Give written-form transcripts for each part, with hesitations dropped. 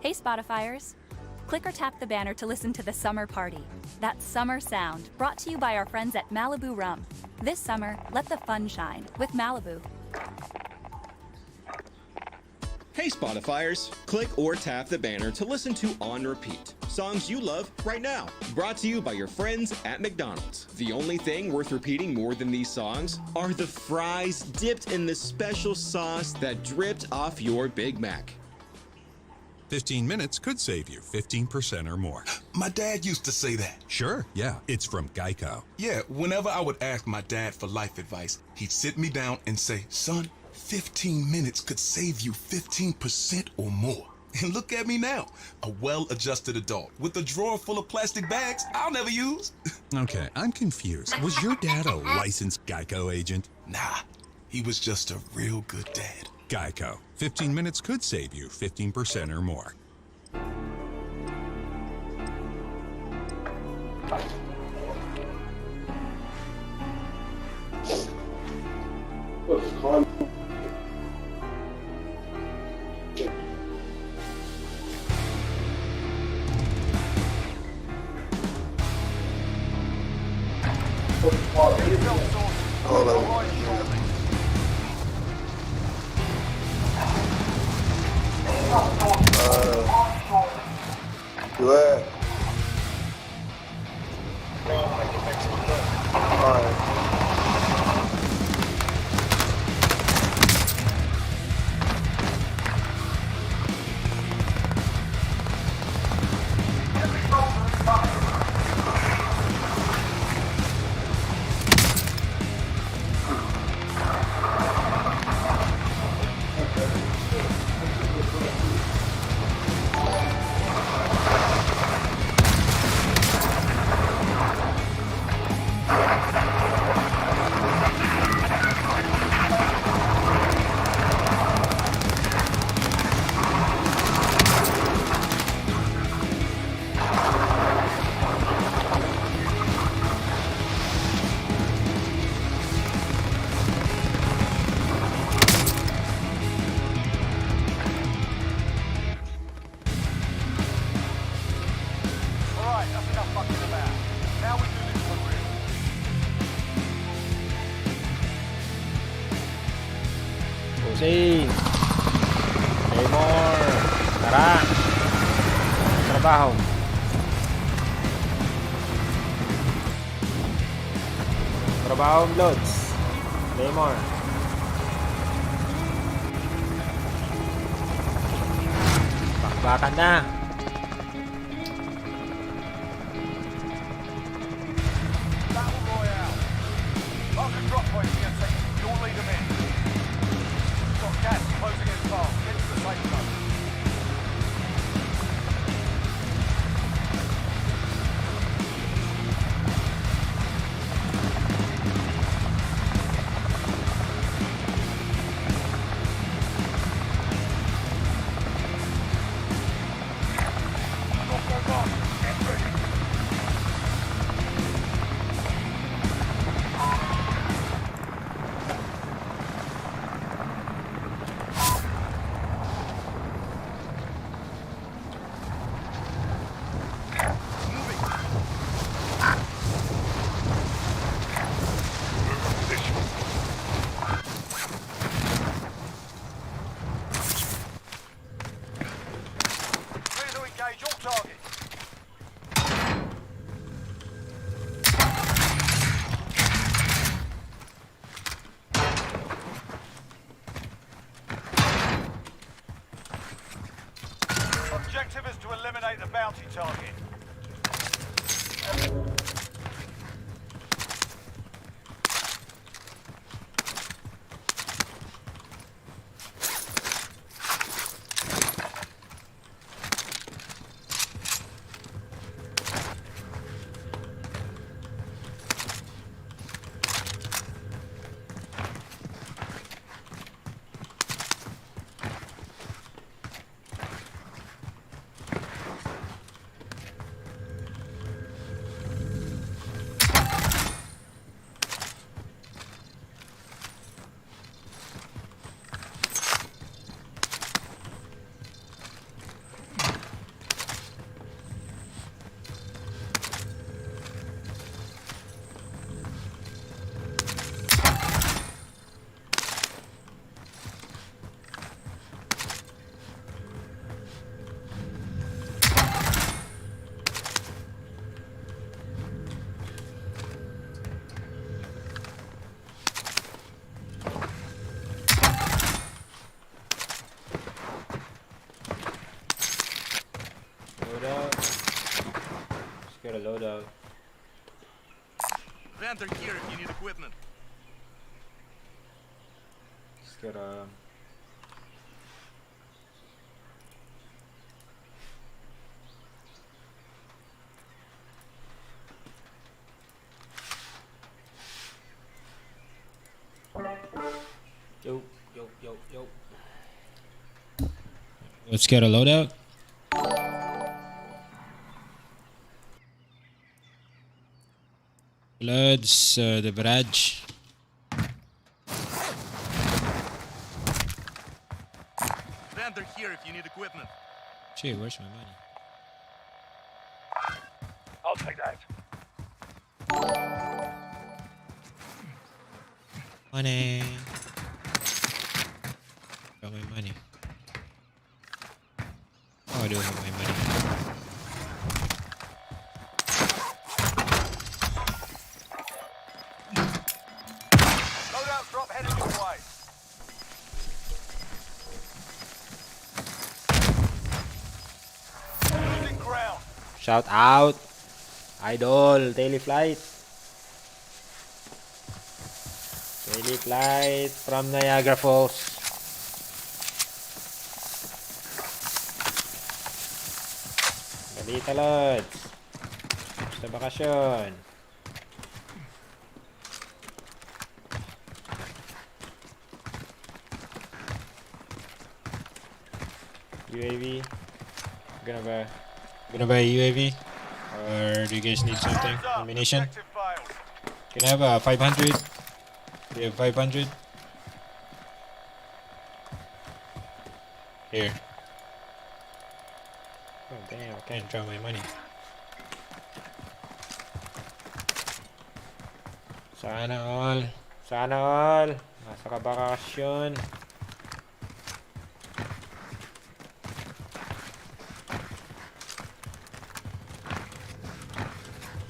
Hey Spotifyers! Click or tap the banner to listen to the summer party. That summer sound, brought to you by our friends at Malibu Rum. This summer, let the fun shine with Malibu. Hey Spotifyers! Click or tap the banner to listen to On Repeat. Songs you love right now. Brought to you by your friends at McDonald's. The only thing worth repeating more than these songs are the fries dipped in the special sauce that dripped off your Big Mac. 15 minutes could save you 15% or more. My dad used to say that. Sure, yeah. It's from Geico. Yeah, whenever I would ask my dad for life advice, he'd sit me down and say, son, 15 minutes could save you 15% or more. And look at me now, a well-adjusted adult with a drawer full of plastic bags I'll never use. Okay, I'm confused. Was your dad a licensed Geico agent? Nah, he was just a real good dad. Geico. 15 minutes could save you 15% or more. Good. Pusing. Demor. Tara. Trabaho. Trabaho, Lods. Demor. Bakbakan na. Battle Royale. Mark a drop point here, take your lead them in. Got gas closing in fast. Get to the safe zone. Objective is to eliminate the bounty target. loadout. Panther here if you need equipment. Let's get a... Yo. Let's get a loadout. Bloods, the barrage. Panther here if you need equipment. Gee, where's my money? I'll take that. Money. Got my money. Oh, I do have my money. Loadout drop headed your way. Losing ground. Shout out! Idol! Daily flight! Daily flight from Niagara Falls. Balita Lods! Basta bakasyon! UAV? Gonna buy a UAV? Or do you guys need something? Hands up. Ammunition? Objective failed. Can I have a 500? Do you have 500? Here. Oh damn, I can't draw my money. Sana all. Sana all! Nasa kabakasyon.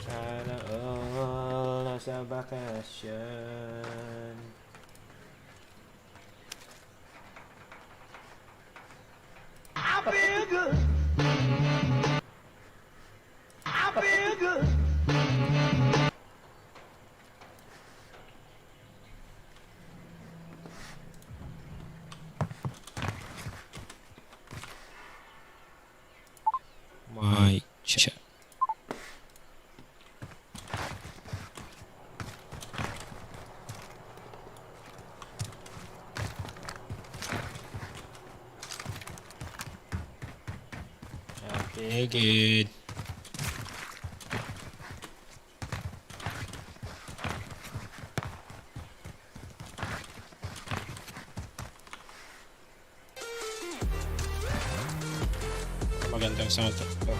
Sana all nasa bakasyon. My chat. Okay, good. Magandang soundtrack to.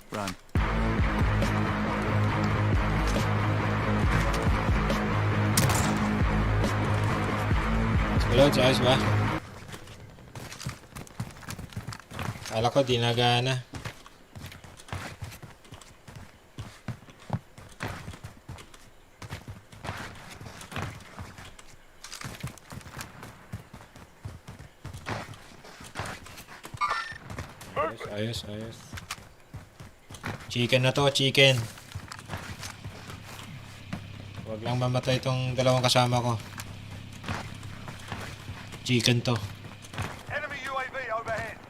Run. Hello, ayos ba? Kala ko di nagana. Ayos. Chicken na to, chicken. Huwag lang mamatay itong dalawang kasama ko. Chicken to. Enemy UAV overhead.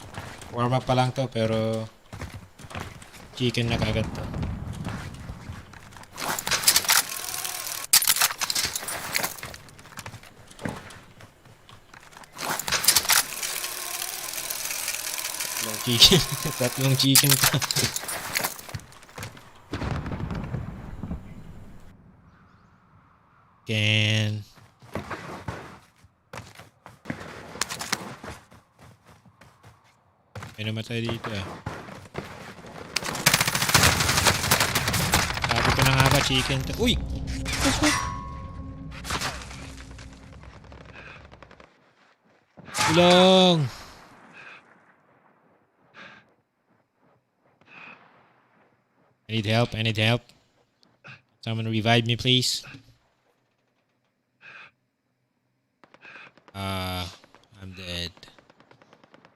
Warm up pa lang to pero chicken na kagad to. Chicken. Tatlong chicken to. Can. May namatay dito ah. Sabi ko na nga ba chicken to. Uy! Tulong! I need help. I need help. Someone revive me, please. I'm dead.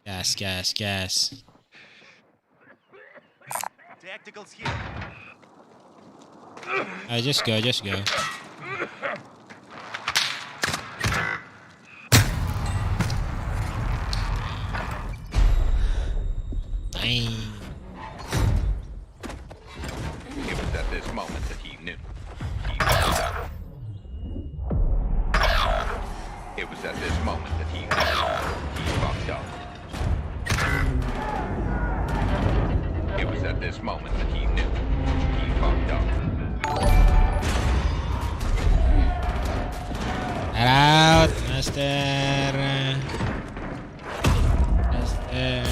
Gas, gas, gas. Tacticals here. Just go, just go. Dang. It was at this moment that he knew. He fucked up. It was at this moment that he knew. He fucked up. It was at this moment that he knew. He fucked up. Get out, Master. Master.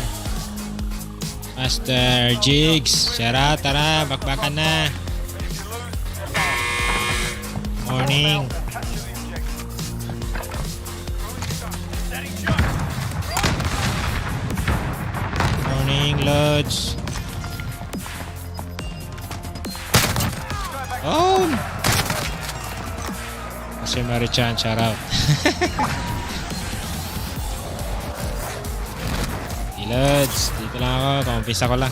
Master Jigs. Tara, tara. Bakbakan na. Morning. Morning, Lods. Oh! Kasi Marichan, shout out. Lods, dito lang ako. Kumpisa ko lang.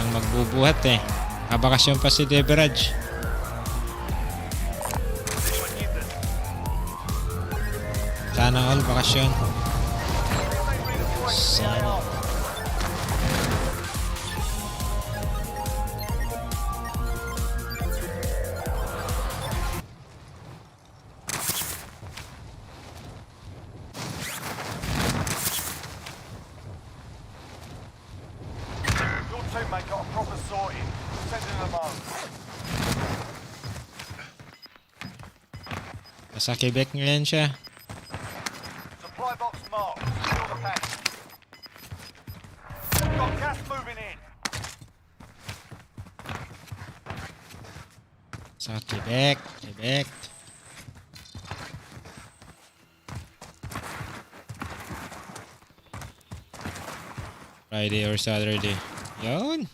Ang magbubuhat eh. Nakabakasyon pa si Deberaj. Sana all bakasyon. Sana. Teammate got a proper sorting. Sending them home. Nasa Quebec ngayon siya. Supply box marked. Secure the package. Got gas moving in. Sa Quebec. Quebec. Friday or Saturday. Yun.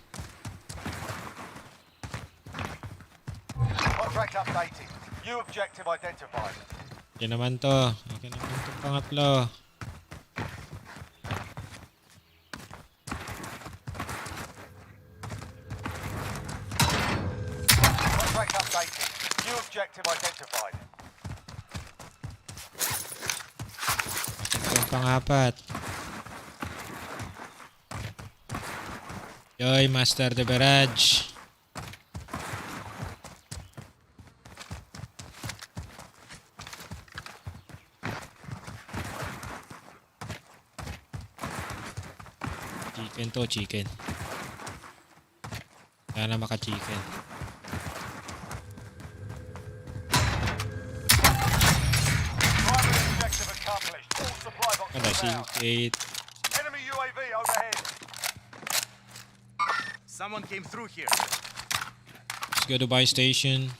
Contract updated. New objective identified. Okay naman to. Okay naman to pangatlo. Contract updated. New objective identified. Ito pangapat. Yoy, Master de Barrage. Chicken to, chicken. Sana maka-chicken. Primary objective accomplished. All supply boxes Kada si out. Kate. Enemy UAV overhead. Someone came through here. Let's go to buy station.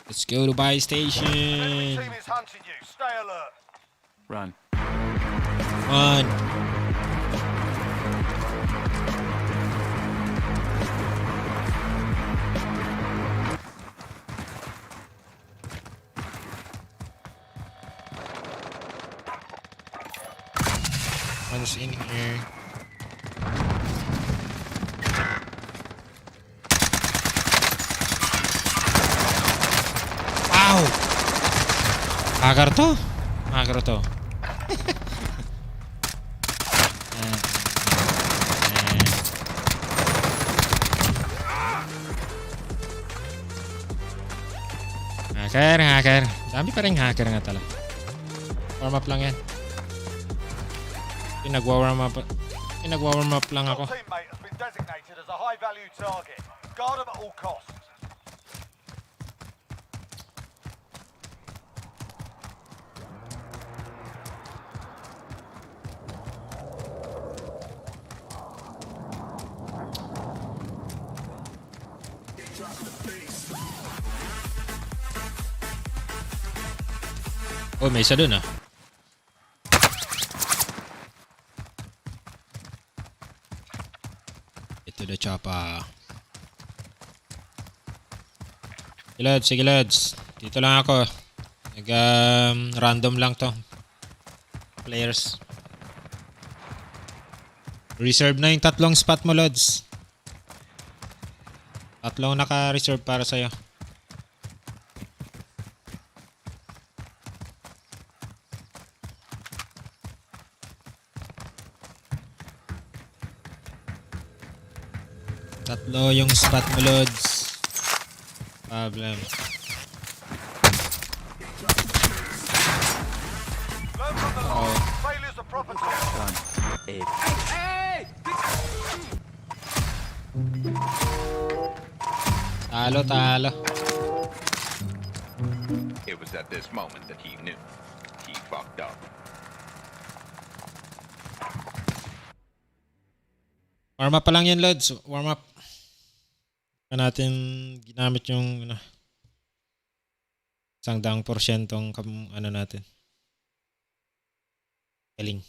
Let's go to buy Enemy station. team is hunting you. Stay alert. Run. One. One's in here. Ow! Hacker to? Hacker to. Hacker, hacker. Dami pa rin hacker nga tala. Warm up lang yan. Pinagwa-warm up lang ako. Your teammate has been designated as a high-value target. Guard them at all costs. Oh, may isa dun ah. Ito Ulo chapa. Sige lads. Dito lang ako. Random lang to. Players. Reserve na yung 3 spot mo, Lods. 3 naka-reserve para sa'yo. Tatlo yung spot mo, Lods. Problem. Learn from the loss. Failure's a property. Talo. It was at this moment that he knew. He fucked up. Warm up pa lang yan, Lods. Warm up. Natin ginamit yung 100% natin. Galing.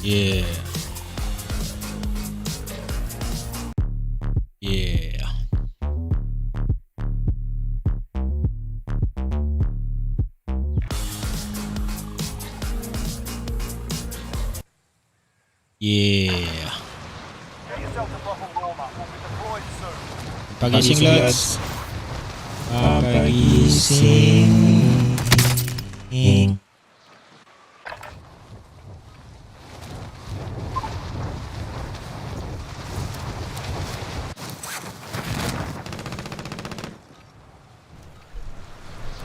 Yeah. Yeah. Yeah. Get yourself a proper warm-up. We'll be deployed soon. Pagising, Lods. Pagising.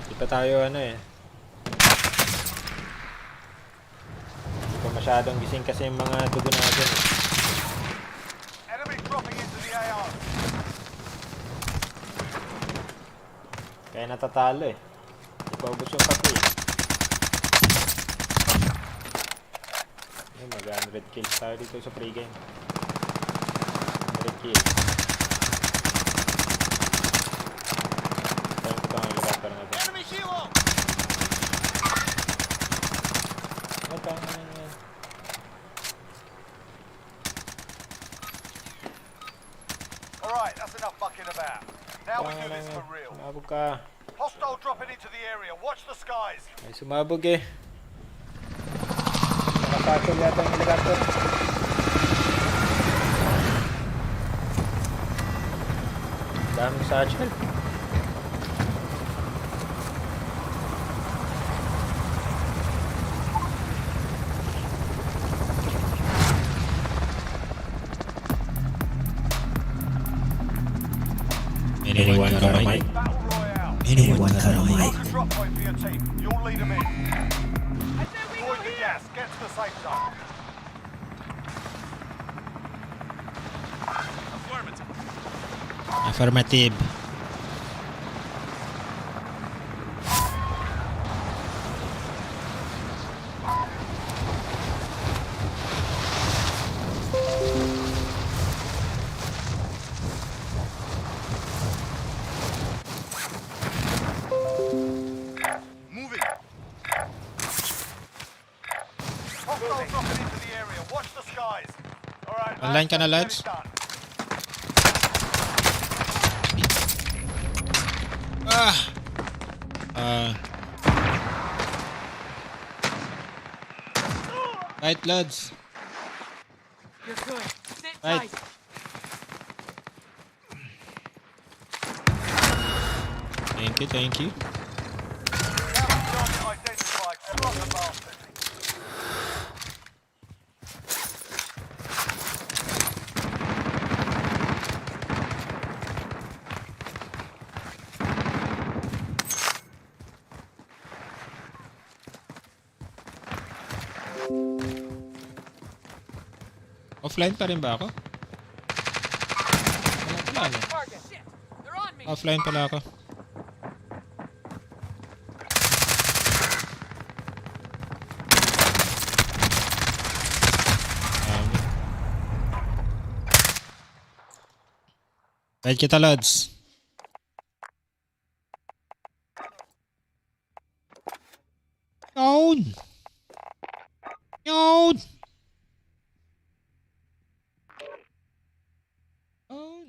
Di pa tayo Hindi pa masyadong gising kasi yung mga dugo natin. Enemy dropping into the AR. Kaya natatalo Di pa ubos yung pati mag-100 kills tayo dito sa pre-game. 100 kills. Thank you ang helicopter natin. Enemy helo! Matama na yan. Alright, that's enough fucking about. Now we do this for real. Sumabog ka. Hostile dropping into the area. Watch the skies. Ay, sumabog Nakapatol yata yung helicopter. Daming satchel. Anyone got a mic? Battle Royale. Anyone got a mic? Mark a drop point for your team. You'll lead them in. Avoid the gas. Get to the safe zone. Affirmative. Moving. Hostile dropping into the area. Watch the skies. Alright, Online ka na, get lads? it done. Right, lads. You're good. Sit Right. tight. Thank you. Enemy target identified. Slot the bastard. Offline pa rin ba ako? Wala na. Offline pala ako. Right kita, lads. Yun! Yun! Yun!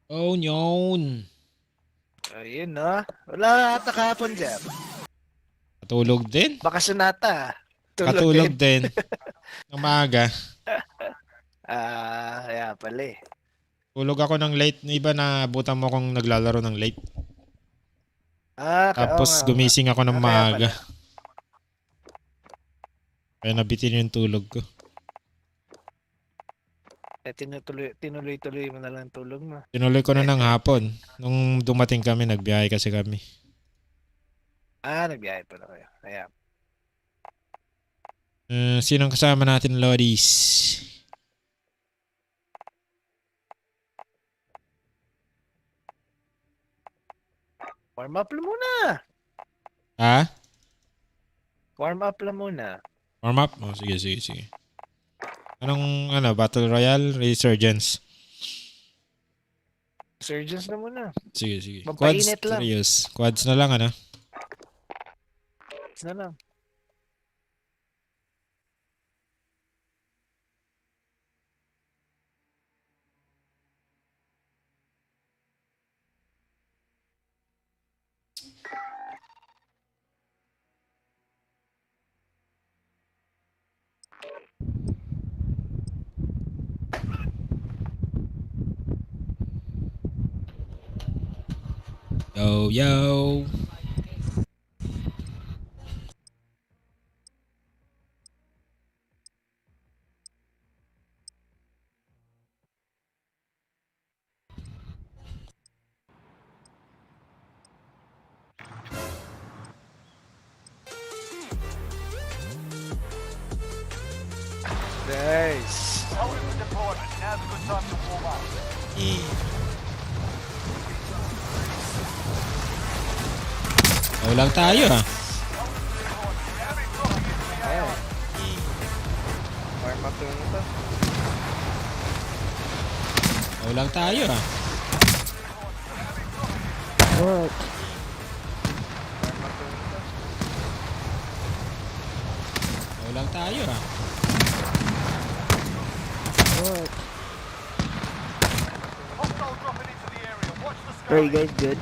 Yun, yun! Ayun na. Wala ata kahapon dyan. Katulog din? Bakasyon nata. Katulog din. Ng maaga. Kaya pala eh. Tulog ako ng late. Iba na butan mo kung naglalaro ng late. Tapos gumising ako ng maaga. Kaya nabitin yung tulog ko. Tinuloy-tuloy mo na lang tulog mo. Tinuloy ko na ng hapon. Nung dumating kami, nagbiyahe kasi kami. Nagbiyahe pala kayo. Kaya. Sinong kasama natin, Lodis? Warm up lang muna. Ha? Warm up lang muna. Warm up? Oh, sige, sige, sige. Anong, Battle Royale? Resurgence? Resurgence na muna. Sige, sige. Quads, Pampainit lang. serious. Quads na lang, Quads na lang. Yo, yo. Nice. Hold it for deployment. Now's a good time to warm up. Yeah. Lang tayo, ha? Warm up lang ito. Lang tayo, ha? What? Lang tayo, ha? What? Hostile dropping into the area. Watch the sky. Are you guys good?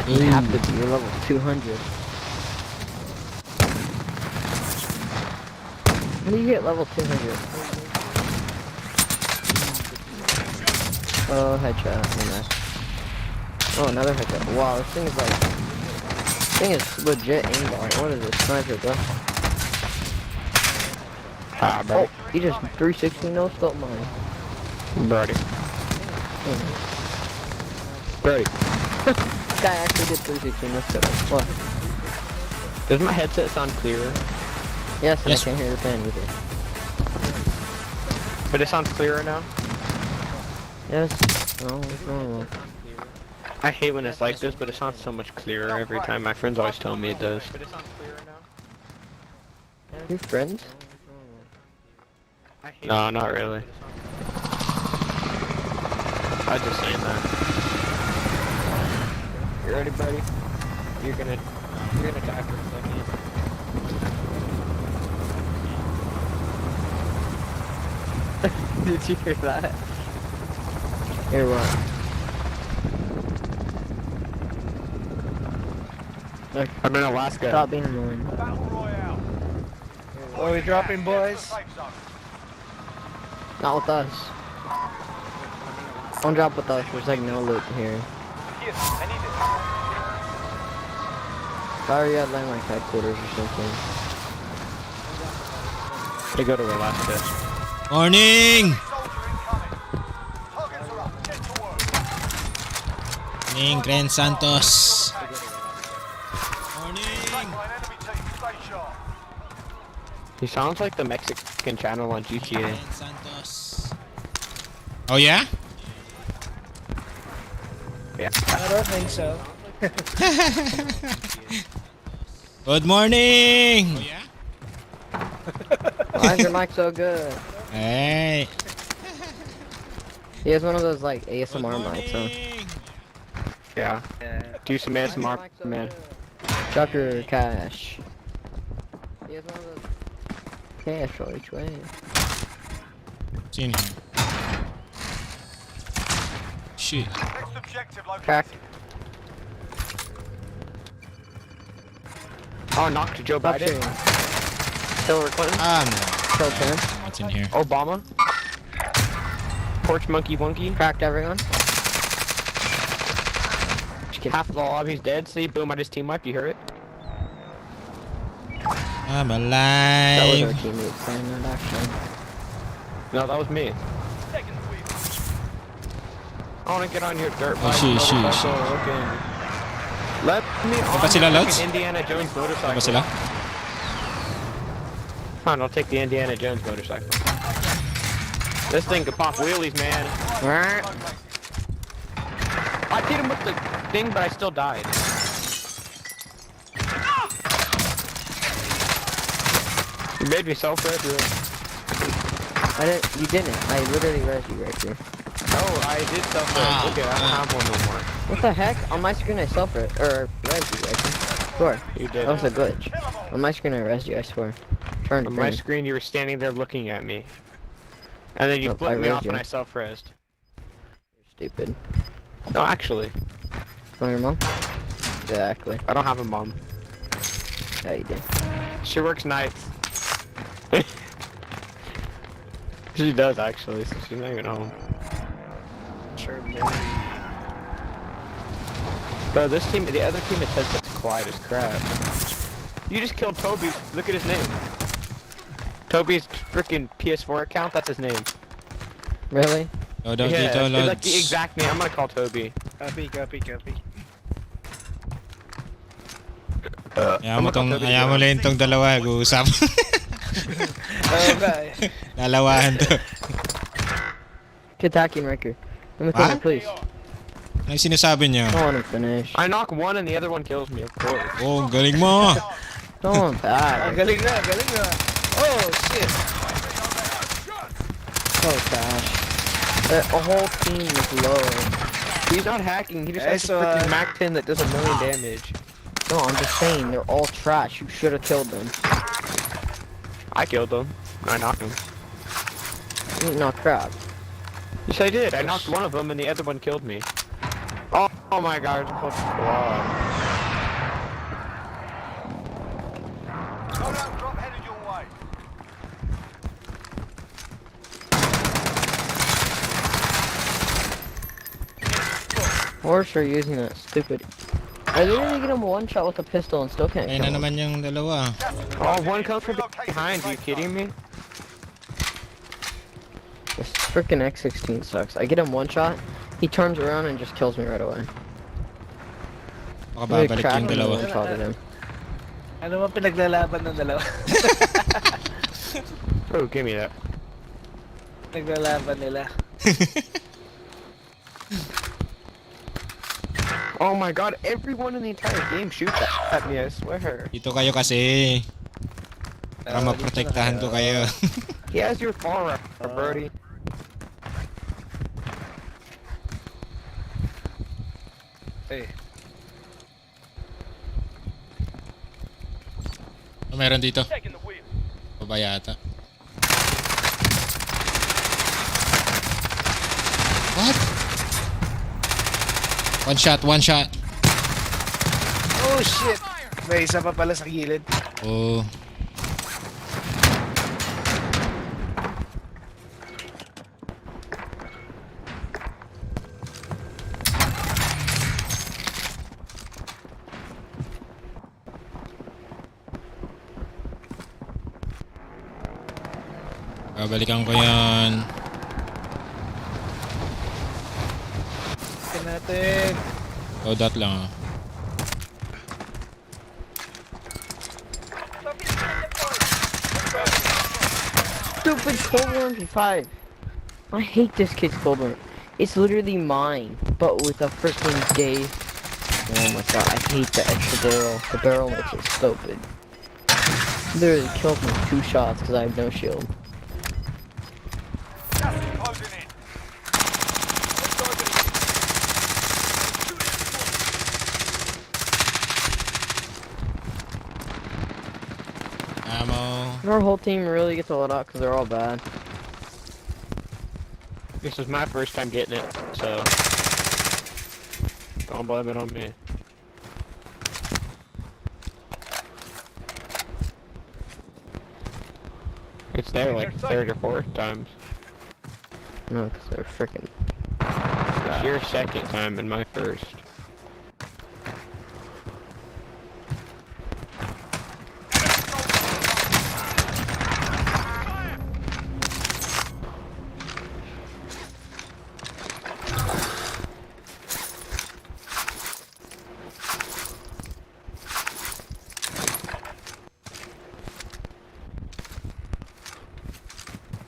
You have to be level 200. When do you get level 200? Oh, headshot. Oh, another headshot. Wow, this thing is legit aimbot. What is this? Sniper, bro. Bro. He just 360 no scope mine. Brody. Brody. This guy actually did 360 no scope. What? Does my headset sound clearer? Yes, and Yes. I can't hear the fan either. But it sounds clearer now? Yes. No, it's normal. I hate when it's like this, but it sounds so much clearer every time. My friends always tell me it does. Your friends? No, not really. I was just saying that. You ready, buddy? You're gonna die for a second. Did you hear that? Hear what? Look, I'm in Alaska. stop being annoying. Battle Royale. Where are we dropping, boys? Safe zone. Not with us. Don't drop with us. There's like no loot here. Here, I need it. Sorry, you had land like headquarters or something. They go to Alaska. Morning! Soldier incoming. Targets are up. Get to work. Morning, Gren Santos. Strike by an enemy He sounds like the Mexican channel on GTA. Santos. Oh yeah? Yeah. I don't think so. Good morning! Oh yeah? Why is your mic so good? Hey! He has one of those like ASMR mics, huh? Yeah. Do some ASMR, man. Drop your cash. He has one of those cash all each way. What's in here? Shit. Next objective located. Cracked. Oh, knocked Joe Biden. Hillary Clinton. Ah, no. Kill Tim. What's in here? Obama. Porch monkey monkey. Cracked everyone. Half of the lobby's dead. See, boom, I just team wiped. You hear it? I'm That was our alive. teammate saying that actually. No, that was me. I wanna get on your dirt Oh, bike. she. Okay. Let me on pa sila, the Lods? fucking Indiana Jones motorcycle. Ano ba sila? Fine, I'll take the Indiana Jones motorcycle. This thing could pop wheelies, man. I hit him with the thing, but I still died. You made me self-red. You didn't. I literally rezzed you right here. Oh, I did self-red. Okay, I don't have one no more. What the heck? On my screen I self-res or rezzed you right here. Swear. You did. That was a glitch. On my screen I rezzed you, I swear. Turned On green. my screen, you were standing there looking at me. And then you Nope, flipped I me rezzed off you. and I self-resed. Stupid. No, actually. Want your mom? Exactly. I don't have a mom. Yeah, you did. She works nights. She does, actually, so she's not even home. Sure, Bro, this team, the other team, it says it's quiet as crap. You just killed Toby. Look at his name. Toby's freaking PS4 account, that's his name. Really? Oh, dito, Yeah, it's like Lods. the exact name. I'm gonna call Toby. Copy. Ayaw mo lang itong dalawa. Mag-uusap. Okay. Dalawahan to. Get attacking record. Let me finish, please. Ano yung sinasabi niyo? I want to finish. I knock one and the other one kills me, of course. Oh, ang galing mo. Don't bad. Galing na. Oh, shit. So trash. The whole team is low. He's not hacking, he just has a freaking Mac 10 that does 1 million damage. No, I'm just saying, they're all trash. You should have killed them. I killed him. I knocked him. No crap. Yes, I did. I knocked one of them and the other one killed me. Oh, oh my god, it's a whole squad. Loadout drop headed your way. Horse are using that stupid. I literally get him one shot with a pistol and still can't Ayun kill na him. naman yung dalawa. Oh, one comes from behind. Are you kidding me? This freaking X16 sucks. I get him one shot, he turns around and just kills me right away. Baka babalik yung dalawa. One-shotted him. Ano ba pinaglalaban ng dalawa? Oh, give me that. Naglalaban nila. Oh my god, everyone in the entire game shoots at me, I swear. Dito kayo kasi. Para maprotektahan ko kayo. He has your far birdie. Hey. Oh, meron dito. Baba yata. What? One shot. Oh shit! May isa pa pala sa gilid. Oh. Babalikan ko yan. Tignan natin. Loadout lang ah. stupid Cold War MP5. I hate this kid's Cold War. It's literally mine, but with a freaking gay. Oh my god, I hate the extra barrel. The barrel makes it stupid. Literally killed me with 2 shots because I have no shield. Gas is closing in. Ammo. Our whole team really gets a lot out because they're all bad. This is my first time getting it, so don't blame it on me. It's there like 3rd or 4th times. No, because they're freaking. It's your 2nd time and my 1st.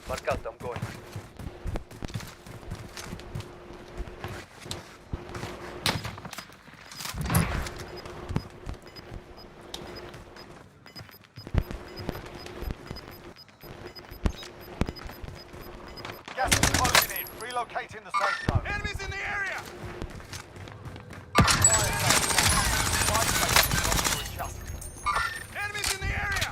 Mark out, I'm going. Gas is closing in. Relocating the safe zone. Enemies in the area! Enemies in the area!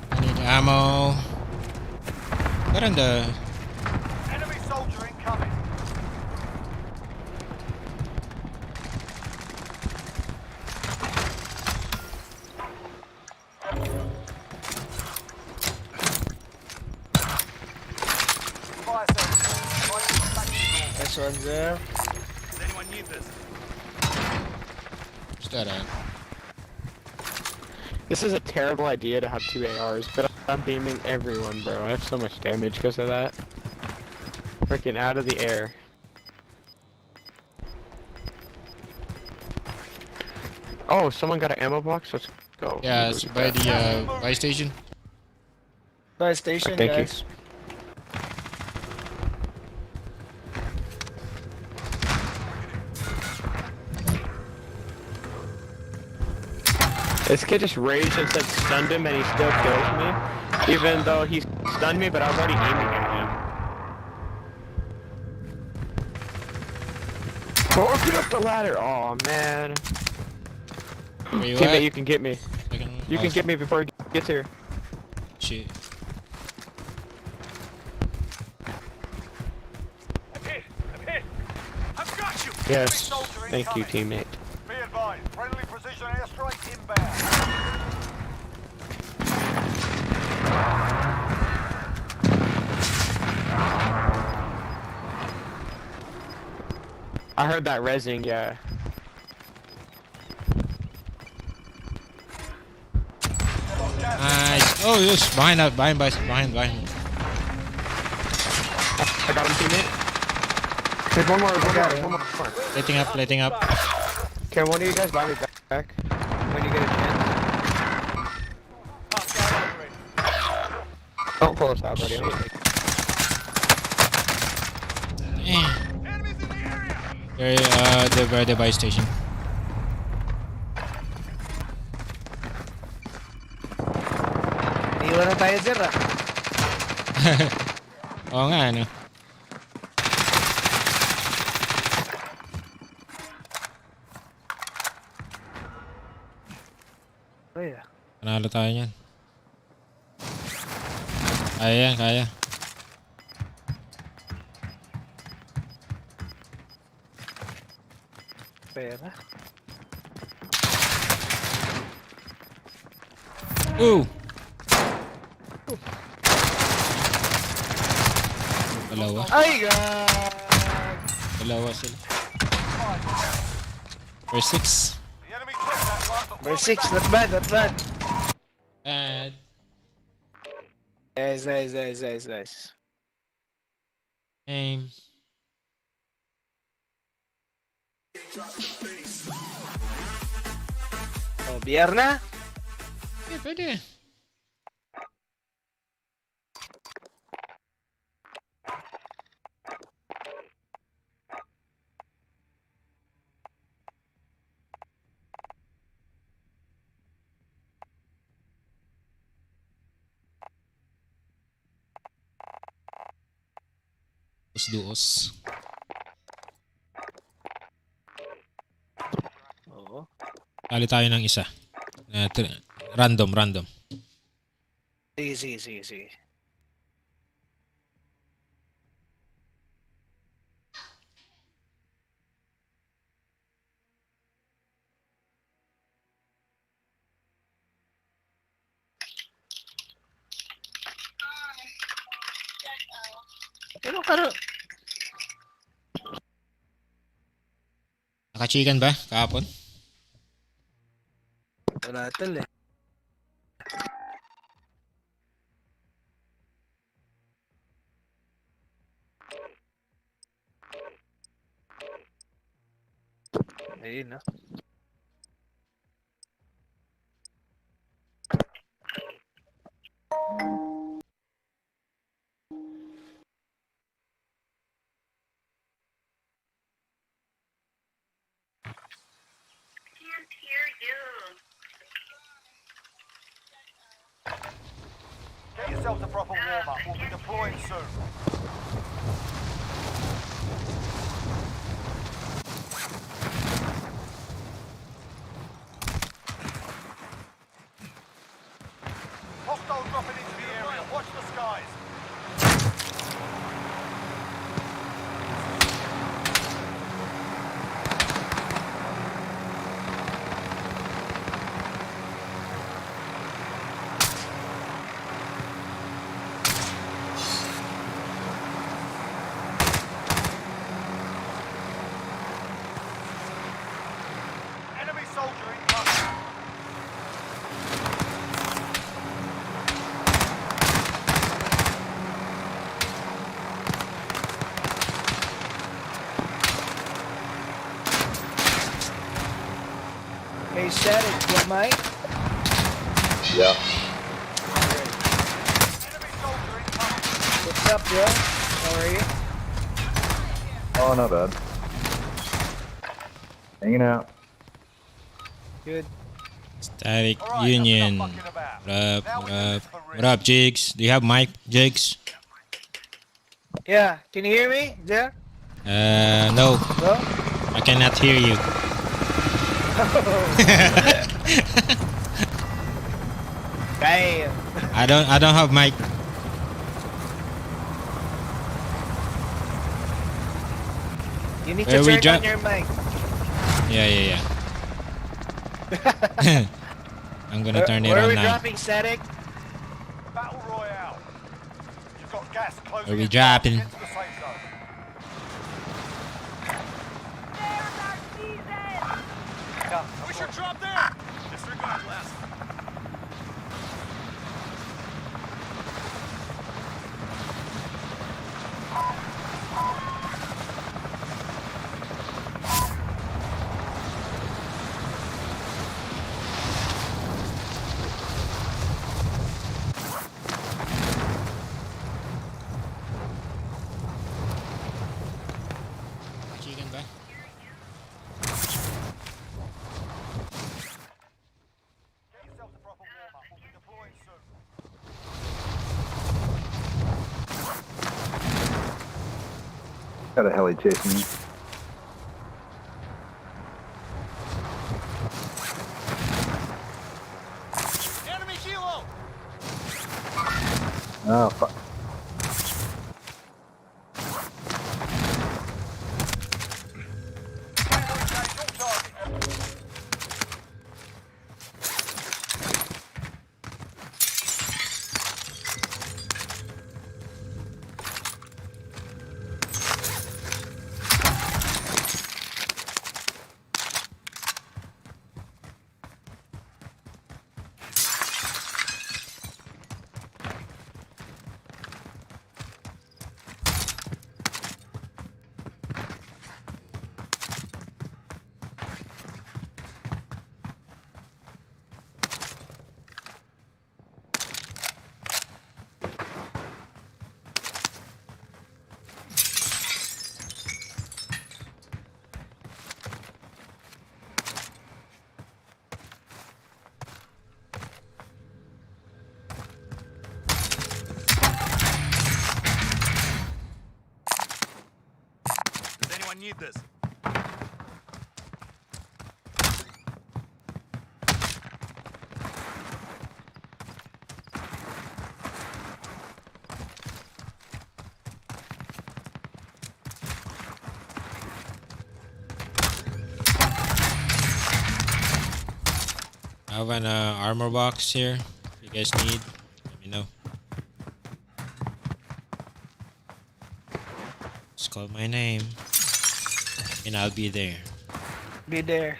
I need ammo. Ganda. Enemy soldier incoming. Fire sale. This one's there. Does anyone need this? What's that at? This is a terrible idea to have 2 ARs, but I'm beaming everyone, bro. I have so much damage because of that. Freaking out of the air. Oh, someone got an ammo box? Let's go. Yeah, it's by the buy station. Buy station, Thank you. guys. This kid just raged and said stunned him and he still kills me. Even though he stunned me, but I was already aiming at him. Oh, get up the ladder! Oh man. Where you Teammate, at? you can get me. You can get me before he gets here. Shit. I'm hit. I'm hit. I've got you. Yes. Thank you, teammate. Be advised. Friendly precision airstrike inbound. I heard that rezzing, yeah. Nice. Oh, yes, behind. I got him, teammate. There's one more. Plating up. Can one of you guys buy me back when you get a chance? Don't pull us out, buddy. They're by the buy station. Iwan na tayo, sir, ah. Oo nga, ano. Kaya. Panalo tayo yan. Kaya yan, kaya. Pera. Ooh! Dalawa. Ay, God! Dalawa sila. For 6. The enemy took that Number 6, not bad, not bad. And Nice. aim. Oh, BR na? Yeah, pwede. Duos. Oo. Kali tayo ng isa. Random. Sige. Pero Naka-chicken ba kahapon? wala tal eh. Ayun na. Get yourself a proper warm-up. We'll be deploying soon. Hostile dropping into the area. Watch the skies. Enemy soldier incoming. Hey, static, what, Mike? Yeah. Enemy soldier incoming. What's up, bro? How are you? Oh, not bad. Hanging out. Good. Static All right, Union. enough fucking about. What up, Jigs? Do you have mic, Jigs? Yeah, can you hear me, Jeff? No. Bro? I cannot hear you. Damn. I don't have mic. You need Where to we turn drop- on your mic. Yeah. I'm gonna turn it Where are on we now. dropping, static? Battle Royale. You've got gas closing. Where we in dropping? Get to the safe zone. We should drop there. Disregard last. Chicken ba? Get yourself a proper warm-up. We'll be deploying soon. Got a heli chasing me. Enemy kilo. Oh, fuck. Engage all targets. need this. I have an armor box here. If you guys need, let me know. Just call my name, and I'll be there. Be there.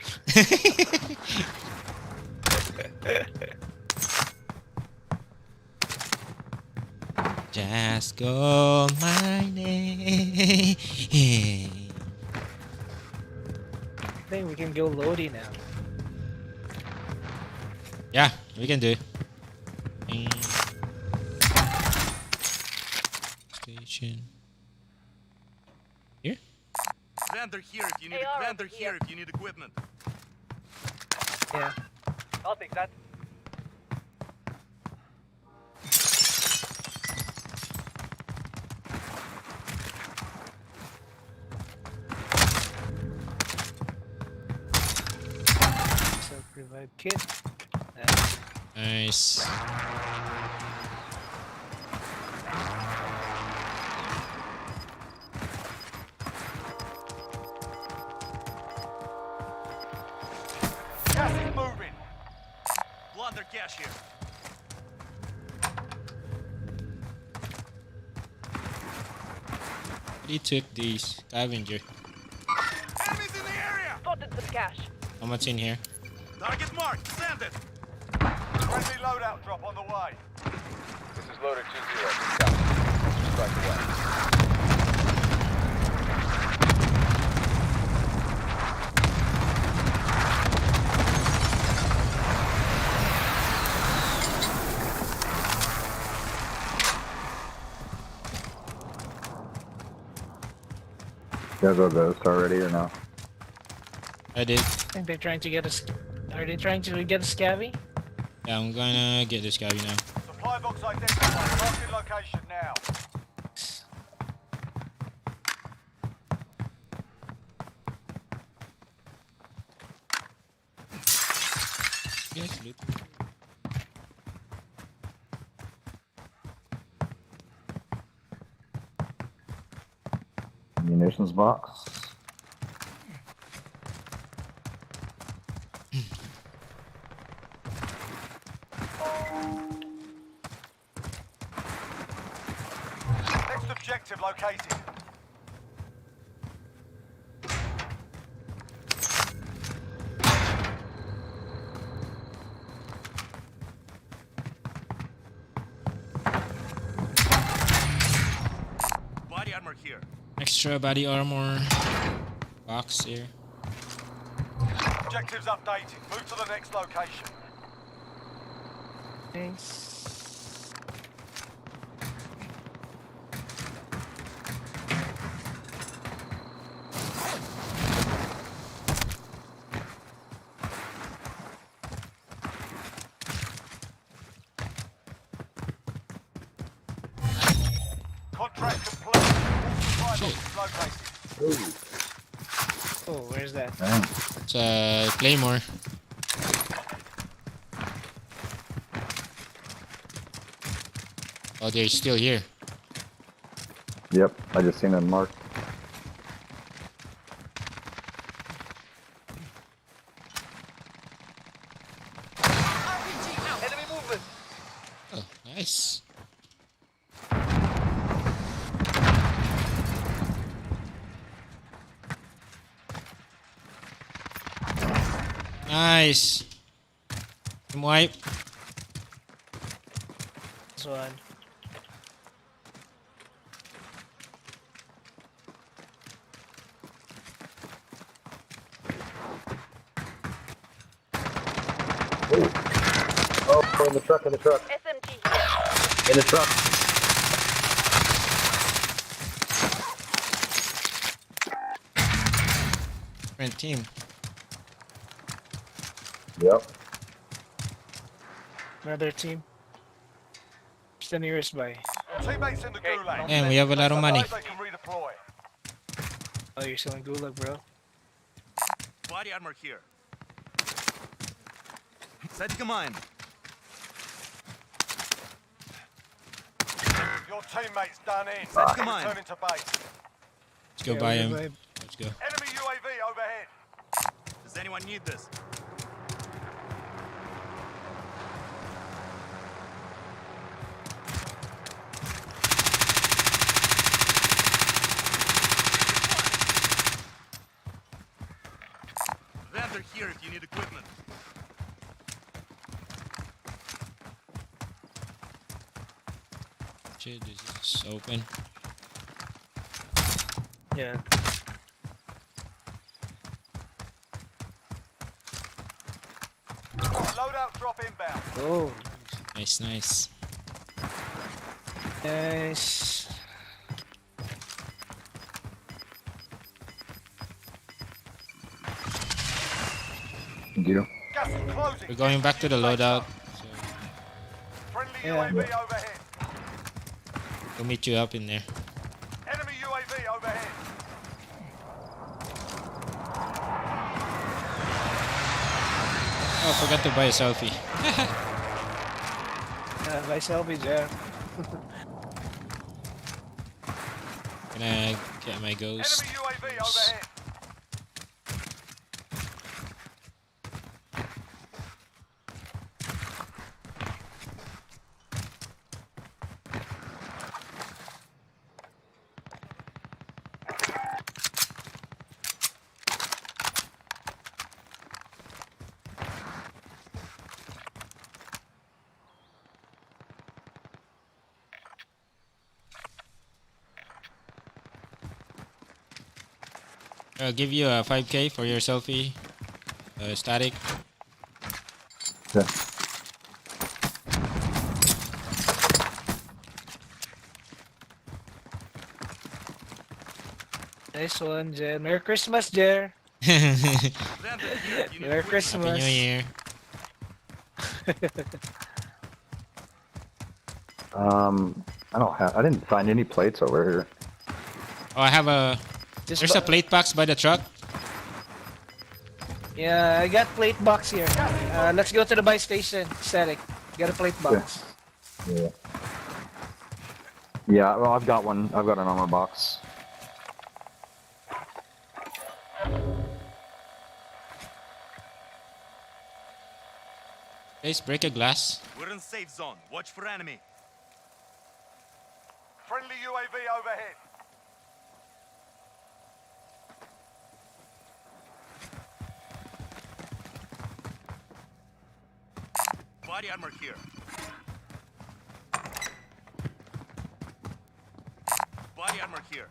Just call my name. I think we can go Lodi now. Yeah, we can do it. Station. Here? Vendor here if you need vendor here if you need equipment. Yeah. I'll take that. Self-revive kit. Nice. Gas is moving. Plunder cash here. He took the scavenger. Enemies in the area. Spotted some cash. How much in here? Target marked. Send it. Friendly loadout drop on the way. This is loader 2-0. South. Strike away. You guys are ghost already or no? I did. I think they're trying to get us. Are they trying to get a scabby? Yeah, I'm gonna get this guy now. Supply box identified. Marking location now. Yes, loot. Munitions box. Next objective located. Body armor here. Extra body armor box here. Objectives updated. Move to the next location. Thanks. Contract complete. Supply box is located. Oh, where's that? It's Claymore. Oh, they're still here. Yep, I just seen them marked. Enemy movement. Oh, nice. Nice. Team wipe. This one. Oh, in the truck, in the truck. SMG here. In the truck. Different team. Yep. Another team. It's the nearest by. Teammates in the gulag. And we have a lot of money. They can redeploy. Oh, you're selling gulag, bro. Body armor here. Set command. Your teammate's done in. Set command. Returning to base. Let's go buy him. Let's go. Enemy UAV overhead. Does anyone need this? Vendor here if you need equipment. Shit, this is open. Yeah. Loadout drop inbound. Oh. Nice, nice. Nice. Thank you. Gas is closing. We're going back to the loadout. Friendly Yeah. UAV overhead. We'll meet you up in there. Enemy UAV overhead. Oh, I forgot to buy a selfie. By selfie, yeah. Can I get my ghost? Enemy UAV overhead. I'll give you a 5k for your selfie. Static. Yeah. Nice one, Jer. Merry Christmas, Jer. Merry Christmas. Happy New Year. I didn't find any plates over here. Oh, I have a... There's a plate box by the truck. Yeah, I got plate box here. Let's go to the buy station. Static. Got a plate box. Yeah. Yeah, well, I've got one. I've got an armor box. Guys, break a glass. We're in safe zone. Watch for enemy. Friendly UAV overhead. Body armor here. Body armor here.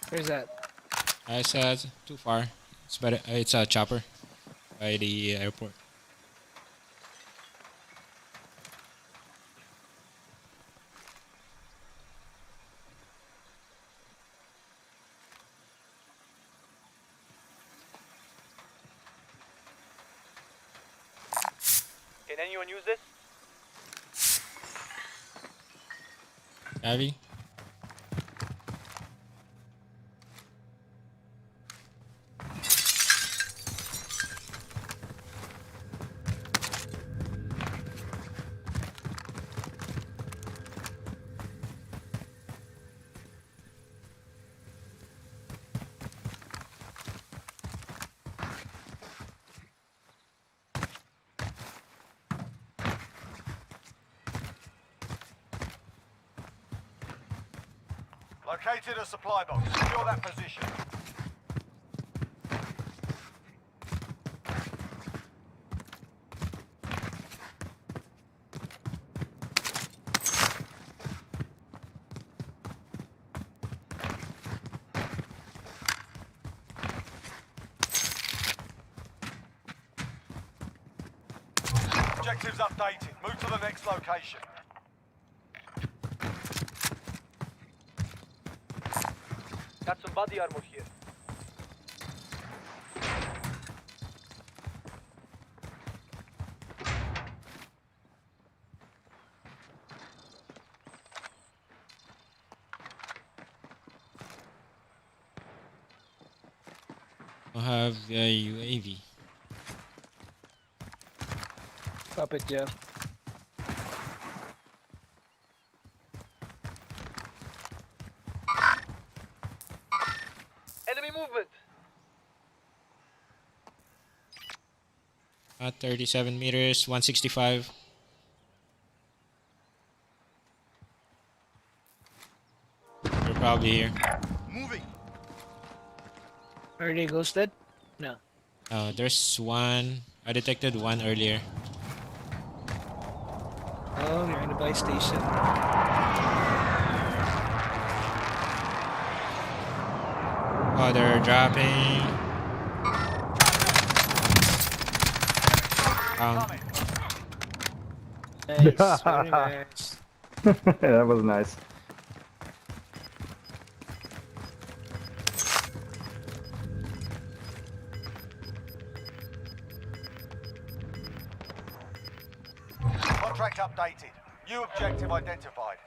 Where's that? I said too far. It's better. It's a chopper by the airport. Can anyone use this? Abby? Located a supply box. Secure that position. Objectives updated. Move to the next location. Got some body armor here. I have a UAV. Stop it, Joe. Enemy movement. 37 meters, 165. They're probably here. Moving. Are they ghosted? No. There's one. I detected one earlier. Oh, you're in the buy station. Oh, they're dropping. Nice, very nice. That was nice. Contract updated. New objective identified.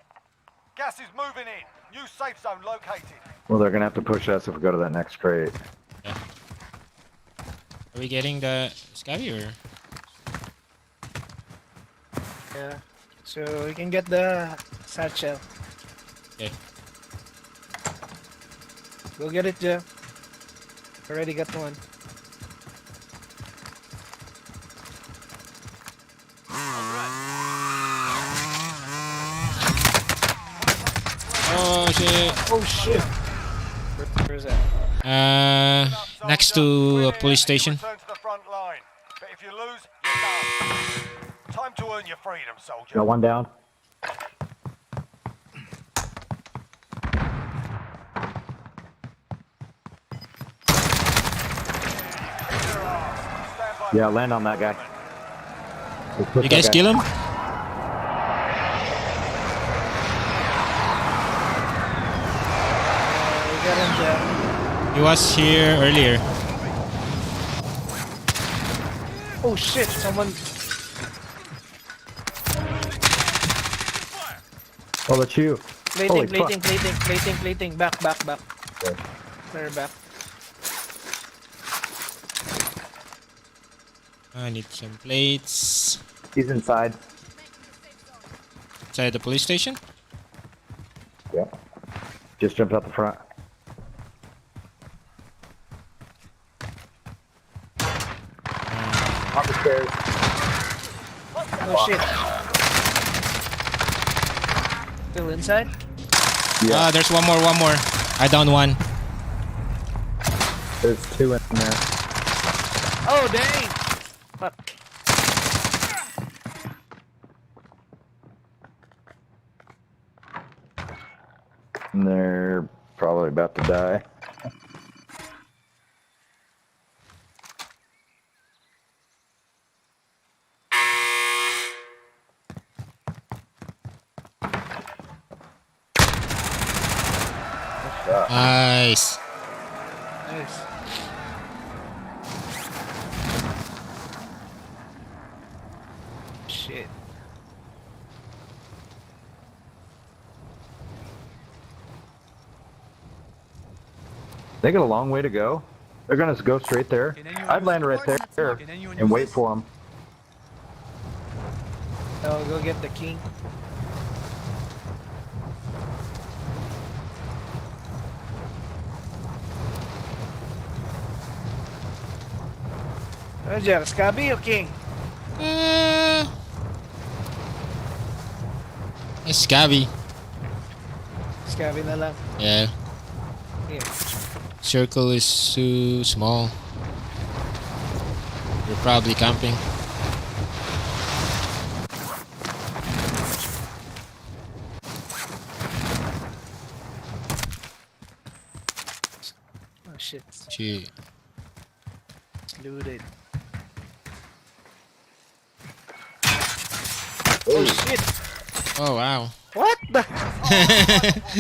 Gas is moving in. New safe zone located. Well, they're gonna have to push us if we go to that next crate. Yeah. Are we getting the scabby or? Yeah. So we can get the satchel. Okay. Go get it, Joe. Already got one. Oh shit. Oh shit. Where's that? Next to a police station. Return to the front line. But if you lose, you're done. Time to earn your freedom, soldier. Got one down. Yeah, land on that guy. You guys kill him? We got him, Joe. He was here earlier. Oh shit, someone. Oh, that's you. Holy Plating. Back. Okay. They're back. I need some plates. He's inside. Inside the police station? Yeah. Just jumped out the front. On the stairs. Oh shit. Still inside? Yeah. There's one more. I downed one. There's two in there. Oh dang! Fuck. And they're probably about to die. Nice. Nice. Shit. They got a long way to go. They're gonna go straight there. I'd land right there and wait for them. I'll go get the king. Ano dyan? Scabby o king? Scabby. Scabby na lang. Yeah. Yeah. Circle is too small. You're probably camping. Oh shit. Shit. It's looted. Oh shit! Oh wow. What the?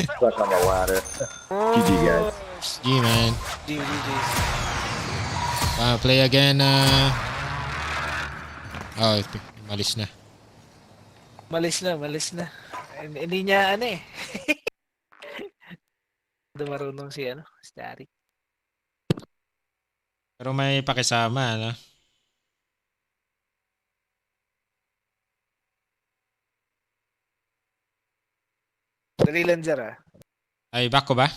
Stuck on the ladder. GG guys. G man. GG. Play again. Oh, malis na. Malis na. Hindi niya ano eh. Marunong si Dari. Pero may pakisama, ano? Dali lang dyan, ah. Ay, back ko ba?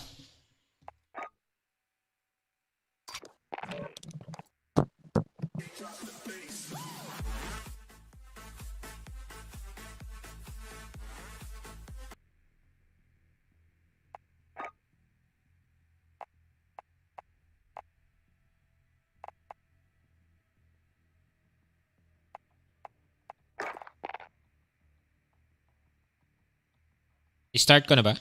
I-start ko na ba?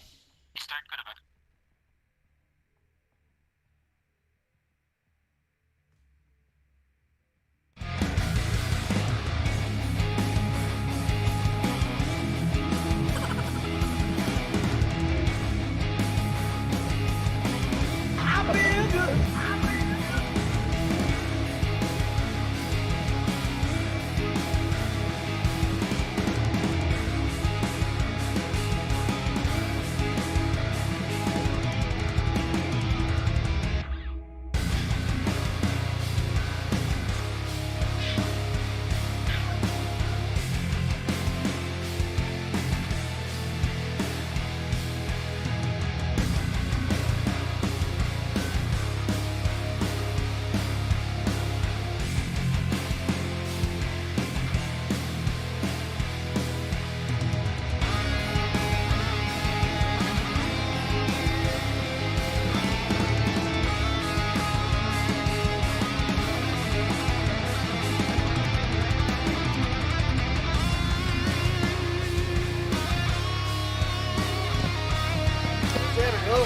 There we go.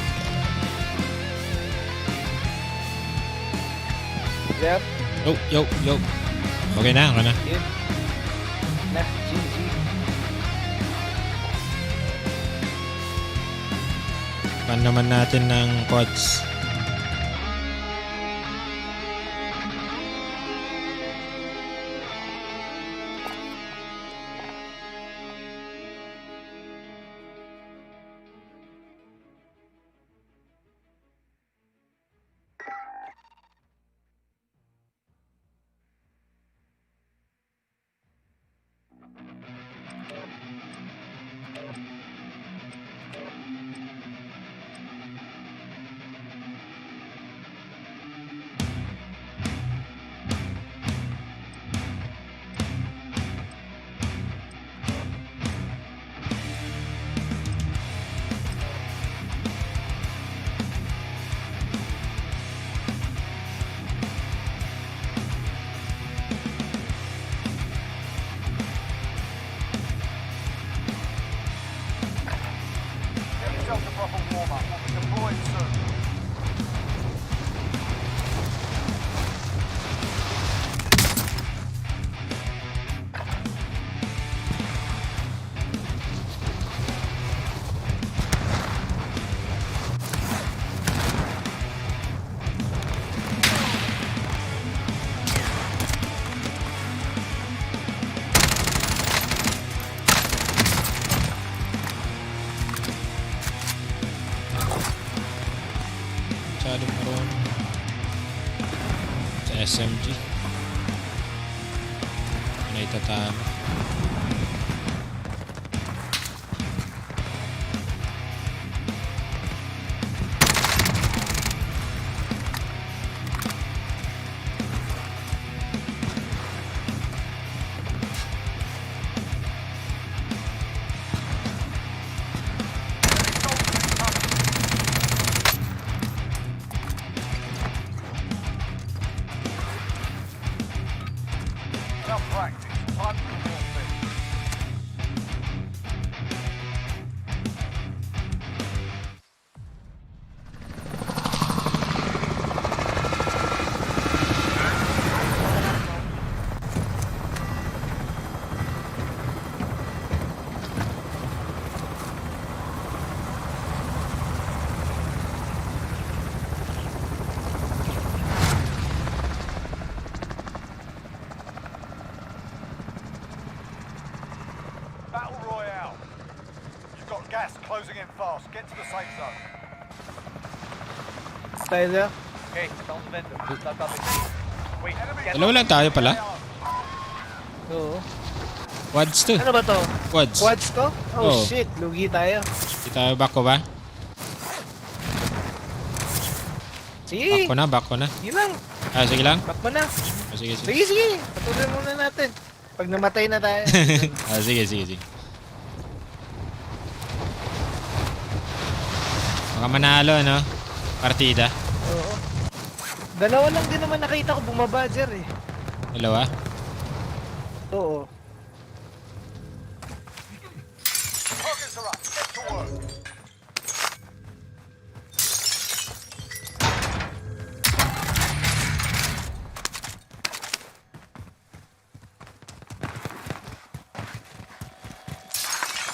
Yep. Yo. Okay na, okay na. Yun. Nah, GG. Pan naman natin ng quads. Get yourself a proper warm-up. We'll be deployed soon. Masyado maroon sa SMG. Ano itatama? Enough practice. Time for the real thing. Battle Royale. You've got gas closing in fast. Get to the safe zone. Stay there. Okay, found the vendor. Stop up. Wait, get Dalawa lang tayo pala. Oo. Quads to. Ano ba to? Quads. Quads to? Oh Oo. shit, lugi tayo. Di tayo back ko ba? Sige. Back ko na. Sige lang. Sige lang? Back mo na. Sige. Sige. Patuloy muna natin. Pag namatay na tayo. Sige. Baka manalo, no? Partida. Oo. Dalawa lang din naman nakita ko bumaba, Jer eh. Dalawa? Oo. Targets are up. Get to work.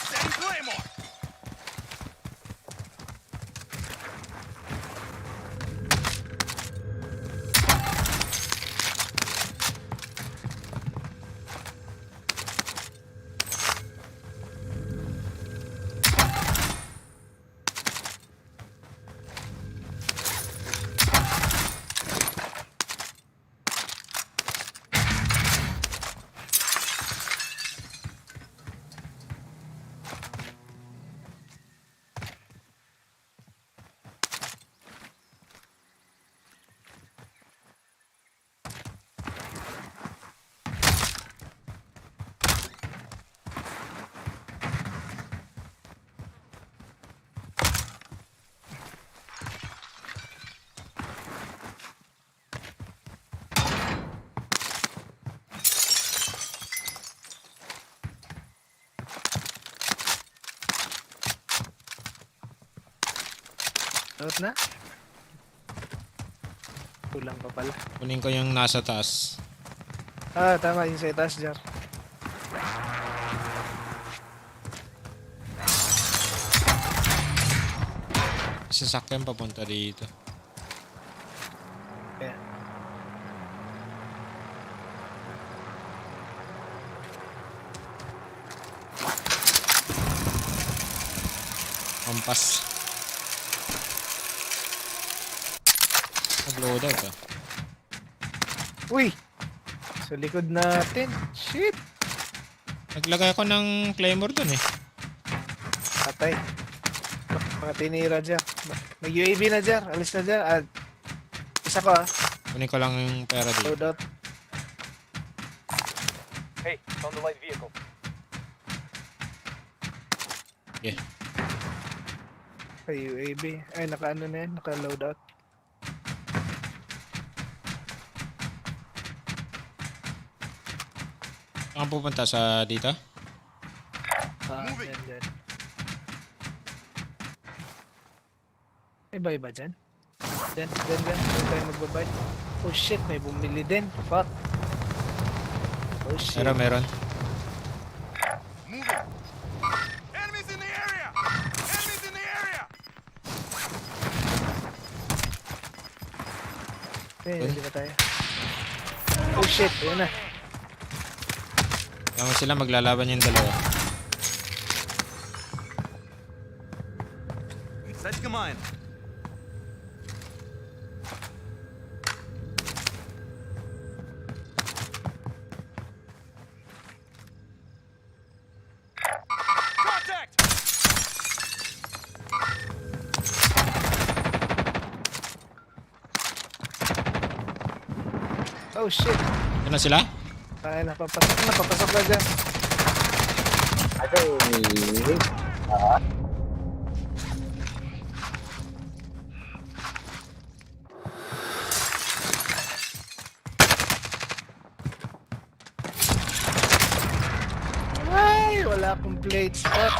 Setting Claymore. Out na? Kulang pa pala. Kunin ko yung nasa taas. Tama yung sa itaas, Jer. Sasakyan papunta dito. Yeah. Kompas. Nag-loadout ah. Uy! Sa likod natin. Shit! Naglagay ako ng claymore dun eh. Patay. Mga tinira dyan. May UAV na dyan. Alis na dyan. Isa ko Kunin ko lang yung pera dito. Loadout. Hey, found the light vehicle. Yeah. Ay, UAV. Ay, naka-ano na yan. Naka-loadout. Saan pupunta? Sa dito? Dyan. Iba-iba dyan. Dyan. Dyan tayo magbabay. Oh shit, may bumili din. Fuck. Oh shit. Meron. Moving. Enemies in the area. Enemies in the area. Hindi ba tayo? Oh shit, yun na. Tama sila, maglalaban yung dalawa. Set ka mine. Contact! Oh shit. Yan na sila? Ay, napapasok na dyan. Ay, wala akong plate spot.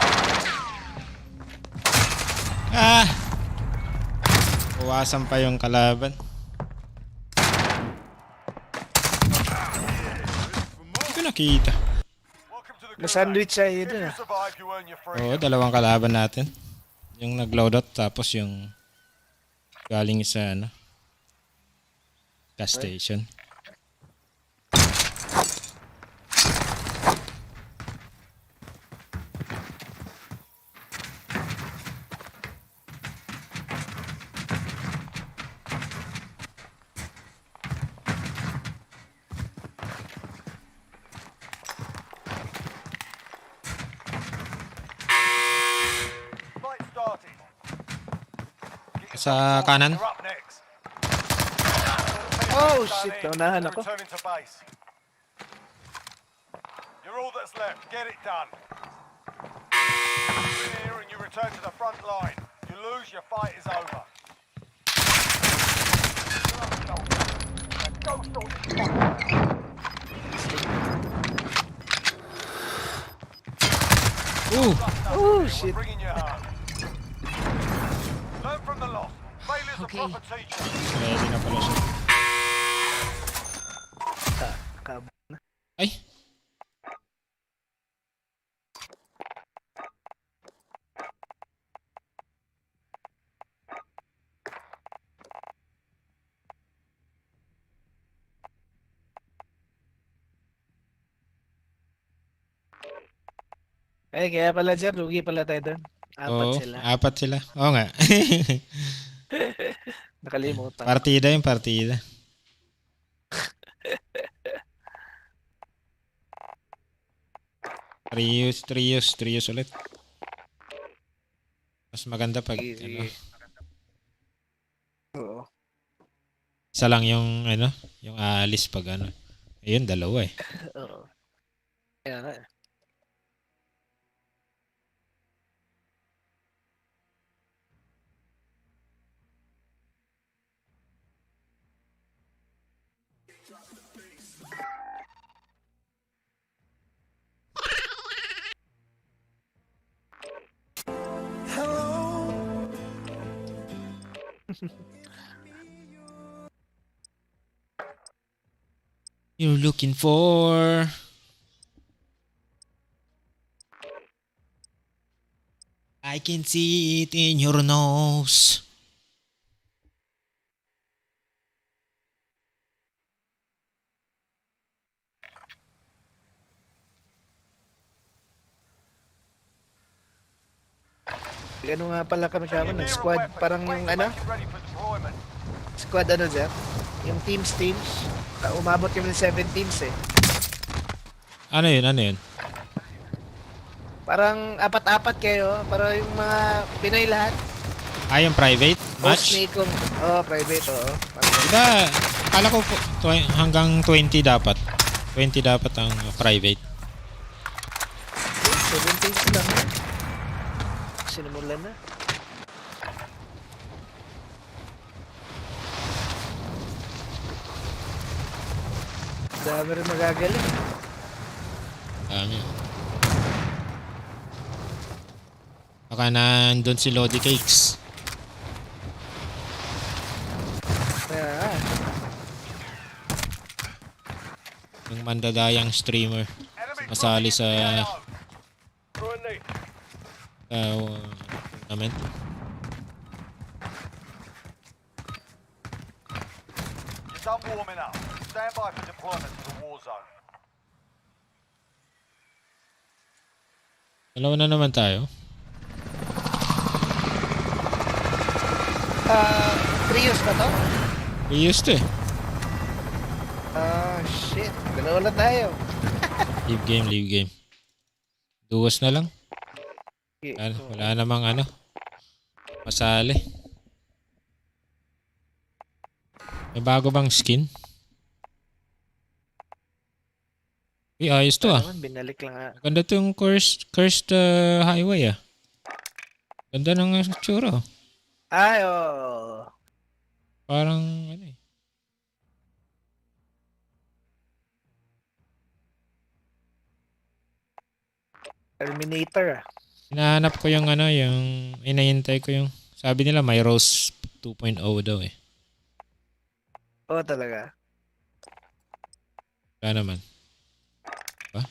Uwasan pa yung kalaban. Hindi ko nakita. Na-sandwich siya yun Oo, dalawang kalaban natin. Yung nag-loadout tapos yung galing sa gas station. Sa kanan. You're up next. Oh shit, naunahan ako. Returning to base. You're all that's left. Get it done. You're here and you return to the front line. You lose, your fight is over. Oh shit. Bringing you home. Learn from the loss. Failure's a proper teacher. Ready na pala siya. Ay! Ay, kaya pala dyan, lugi pala tayo doon. Apat Oo, sila. apat sila. Oo nga. Nakalimutan. Partida yung partida. Trios ulit. Mas maganda pag ano. Oo. Isa lang yung ano, yung alis pag ano. Ayun, dalawa eh. Oo. Kaya nga. You're looking for... I can see it in your nose. Ano nga pala kami kaman, squad, parang yung ano? Squad ano dyan? Yung teams. Umabot kami ng 7 teams eh. Ano yun? Parang apat-apat kayo, para yung mga Pinoy lahat. Ah, yung private match? Private, oo. Diba, akala ko hanggang 20 dapat. 20 dapat ang private. 7 teams lang. Sinimulan na. Dami rin magagaling. Dami. Baka nandun si Lodi Cakes. Yung mandadayang streamer. Masali sa tournament. You're done warming up. Stand by for deployment to the war zone. Dalawa na naman tayo. Trios ba to? Trios to eh. Shit. Dalawa na tayo. Leave game. Duos na lang. Wala namang ano. Masali. May bago bang skin? Ayos to ah. Binalik lang. Ganda to yung cursed highway ah. Ganda ng tsura. Ay, oo. Parang ano eh. Terminator ah. Hinahanap ko yung ano, yung inahintay ko yung sabi nila may Rose 2.0 daw eh. Oo talaga. Wala naman. Ba?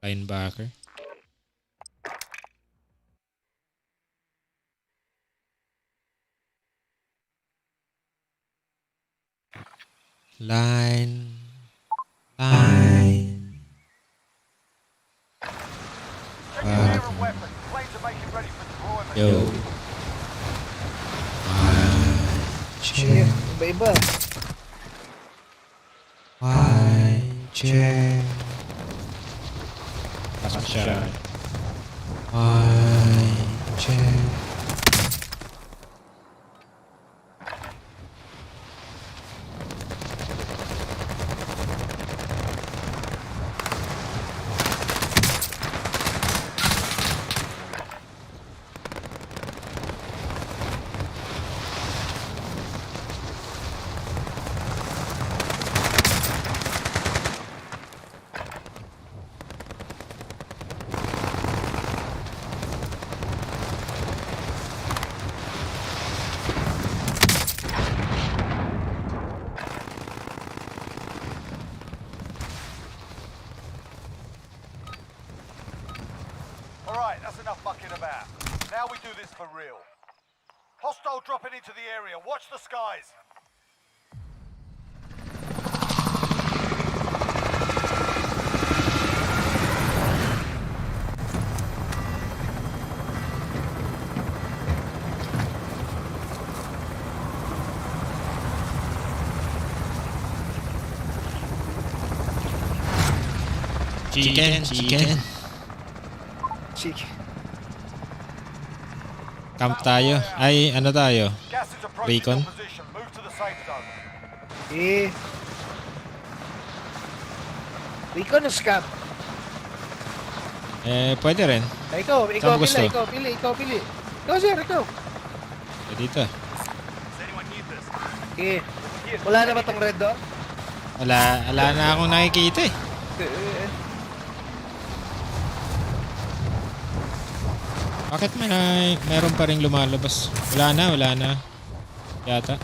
Linebacker. Line. Yo. Shit, iba-iba. Pasok siya. do this for real. Hostile dropping into the area. Watch the skies. Chicken. Chicken. Camp tayo. Ay, ano tayo? Gas is approaching Bacon. your position. Move to the safe zone. Eh. Recon o scam? Pwede rin. Ikaw Saan gusto? pili. Ikaw sir, ikaw. Dito. Eh. Wala na ba tong red door? Wala na akong nakikita eh. Bakit meron pa rin lumalabas? Wala na. Yata.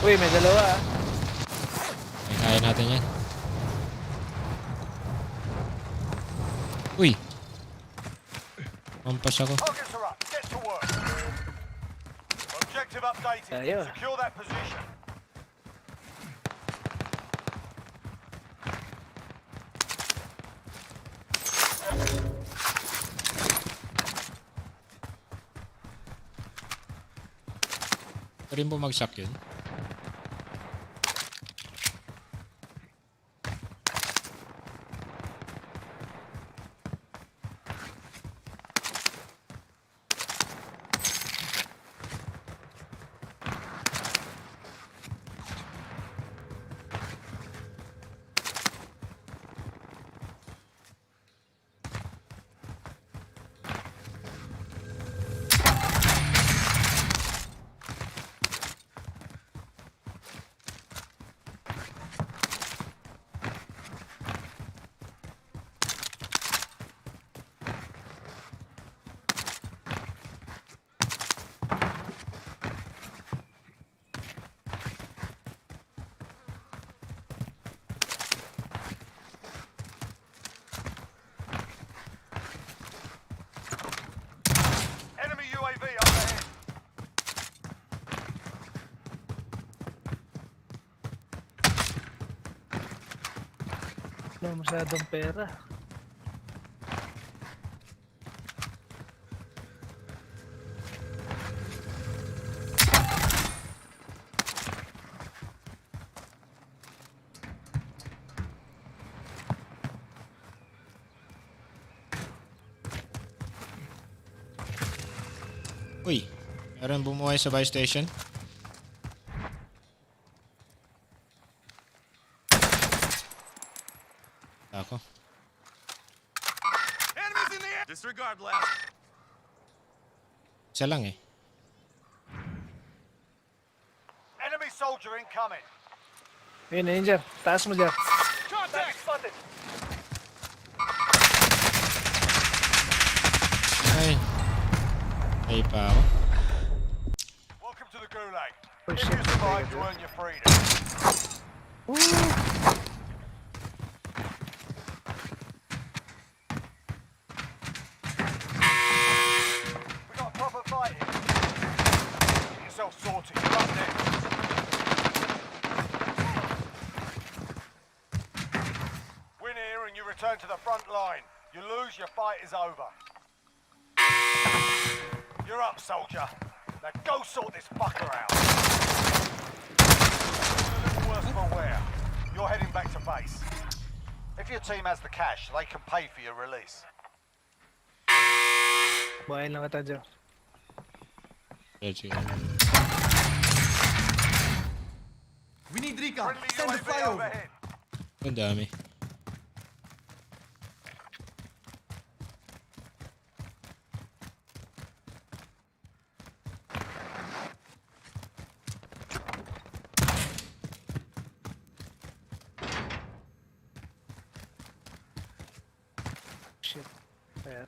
Uy, may dalawa ah. Ay, kaya natin yan. Uy! Mampas ako. Targets are up. Get to work. Objective updated. Ayun. Secure that position. Pwede bumagsak yun. Enemy UAV overhead. Wala masyadong pera. Uy! Meron bumuhay sa buy station. Ako. Enemies in the air. Disregard left. Isa lang eh. Enemy soldier incoming. Ayun, ayun dyan. Taas mo dyan. Contact spotted. Ay. Ay pa ako. Welcome to the Gulag. Oh, If shit. you survive, you earn your freedom. We got a proper fight here. Get yourself sorted. You're up next. Win here and you return to the front line. You lose, your fight is over. You're up, soldier. Now go sort this fucker out. A little worse for wear. You're heading back to base. If your team has the cash, they can pay for your release. Buhayin lang kita dyan. Sige. We need recon. Send the flyover. Overhead. Ang dami. Shit. Ayan.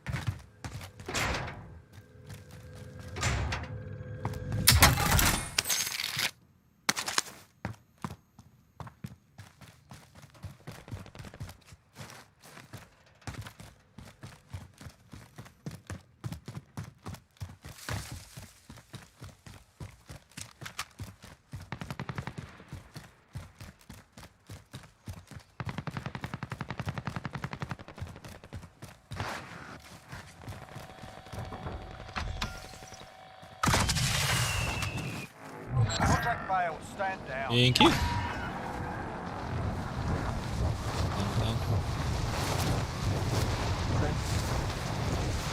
failed. Stand down. Thank you.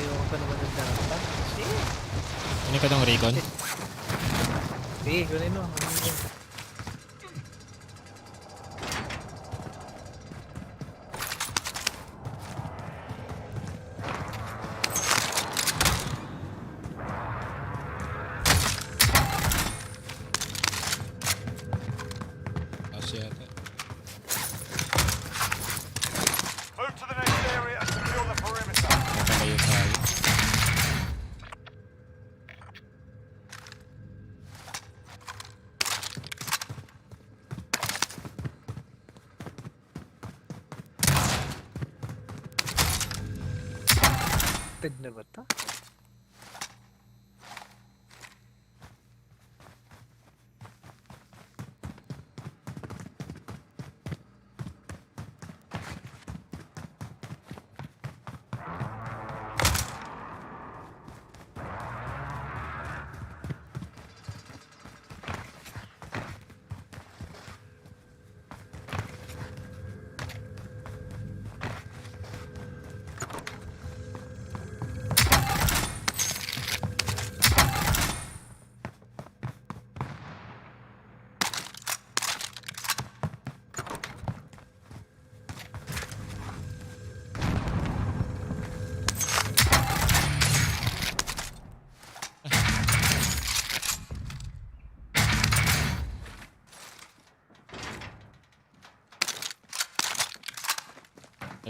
Ewan ko naman ng dapat. Shit. Ano ka tong Recon? Sige, kunin mo. Move to the next area and secure the perimeter. Napakayo tayo. Pwede na ba ito?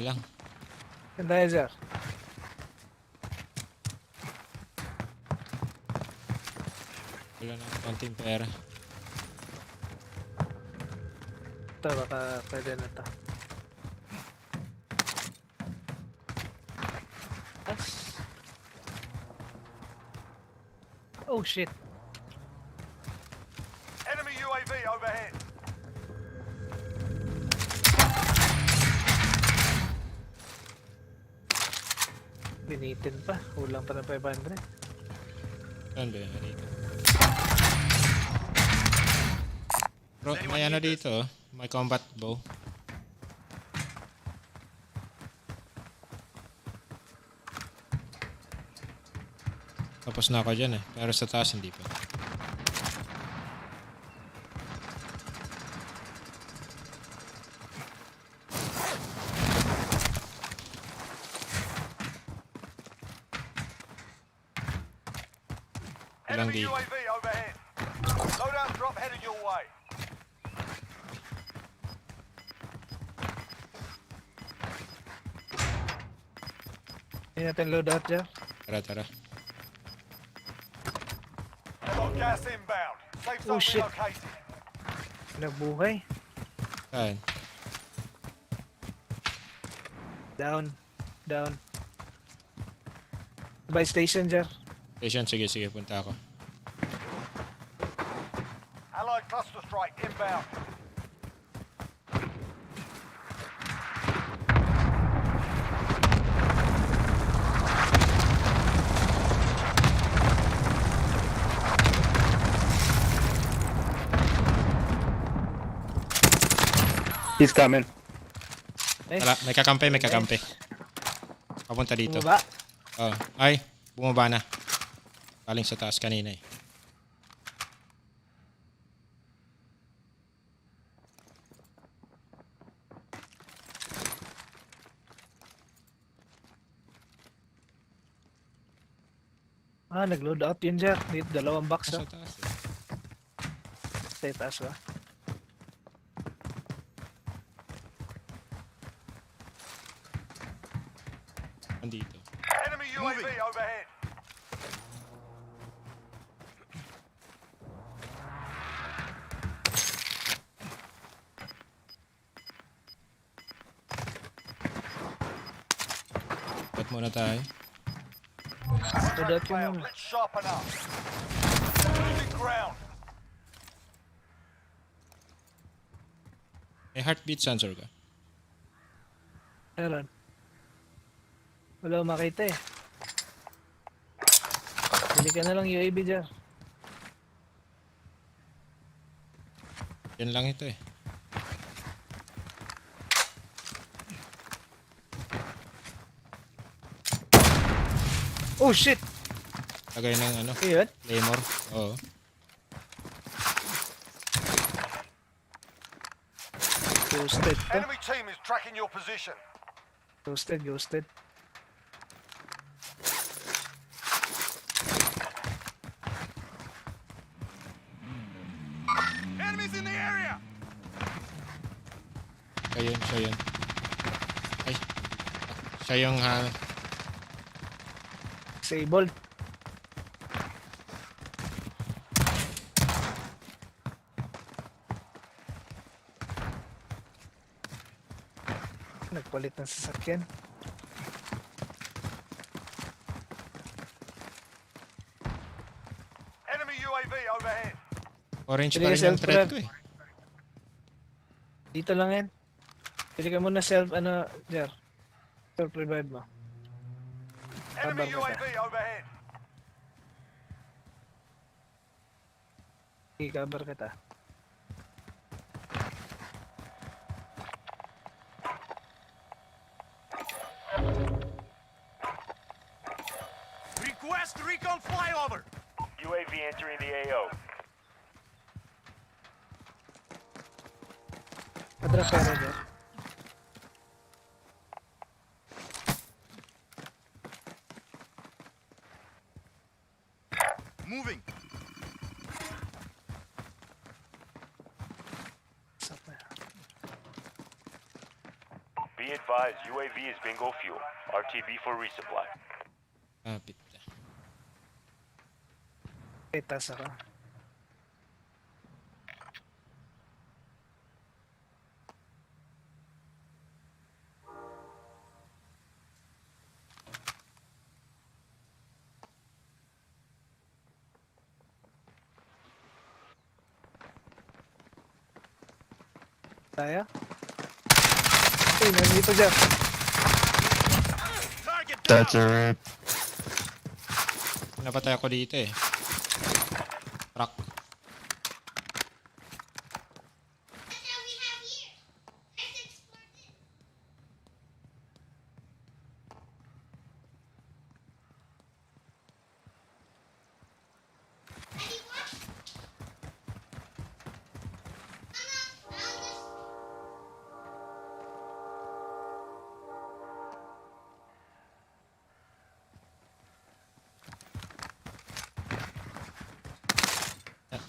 Lang. Ganda yan, sir. Wala na konting pera. Ito, baka pwede na ito. Oh shit. Enemy UAV overhead. Binitin pa. Kulang pa ng 500. Saan ba yan dito? Bro, may ano dito oh. May combat bow. Tapos na ako dyan eh. Pero sa taas hindi pa. Ilang Enemy dito. UAV overhead. Loadout drop headed your way. Hindi natin loadout dyan. Tara, tara. They've got gas inbound. Safe Oh, zone shit. relocated. Nabuhay. Saan? Down. Down. By station dyan. Station, sige, sige. Punta ako. Allied cluster strike inbound. He's coming. Wala, may kakampi, may kakampi. Papunta dito. Bumaba. Oh, ay, bumaba na. Galing sa taas kanina eh. Ah, nag-load out yun dyan. Dito, dalawang box Sa ah. taas eh. Sa itaas ba? Andito. Enemy UAV overhead. Ba't muna tayo? Load out yun Failed. muna. Let's sharpen up. Losing ground. May heartbeat sensor ka? Meron. Wala akong makita eh. Bili ka na lang UAV dyan. Yan lang ito eh. Oh shit! Lagay ng ano? Ayun. Claymore. Oo. Ghosted to. Enemy team is tracking your position. Ghosted. Enemies in the area! Siya yun. Ay. Siya yung Disabled. Nagpalit ng sasakyan. Enemy UAV overhead. orange Pili pa ka rin yung thread self-rev. ko eh. Dito lang yan. Pili ka muna self, Jar. Self-revive mo. Enemy Cover UAV kita. overhead. I-cover kita. Request recon flyover! UAV entering the AO. Padra pera, Jar. Moving. Be advised, UAV is bingo fuel. RTB for resupply. Kapit. Itas ako. Tayo? Uy, nandito dyan. That's a rip. Napatay ako dito eh. Rock.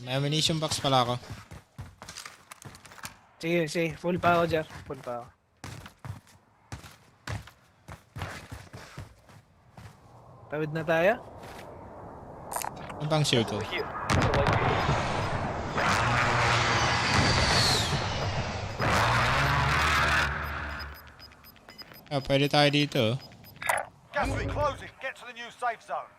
May ammunition box pala ako. Sige. Full pa ako, Jar. Full pa ako. Tawid na tayo? Ano bang shield ko? Pwede tayo dito. Gas is closing. Get to the new safe zone.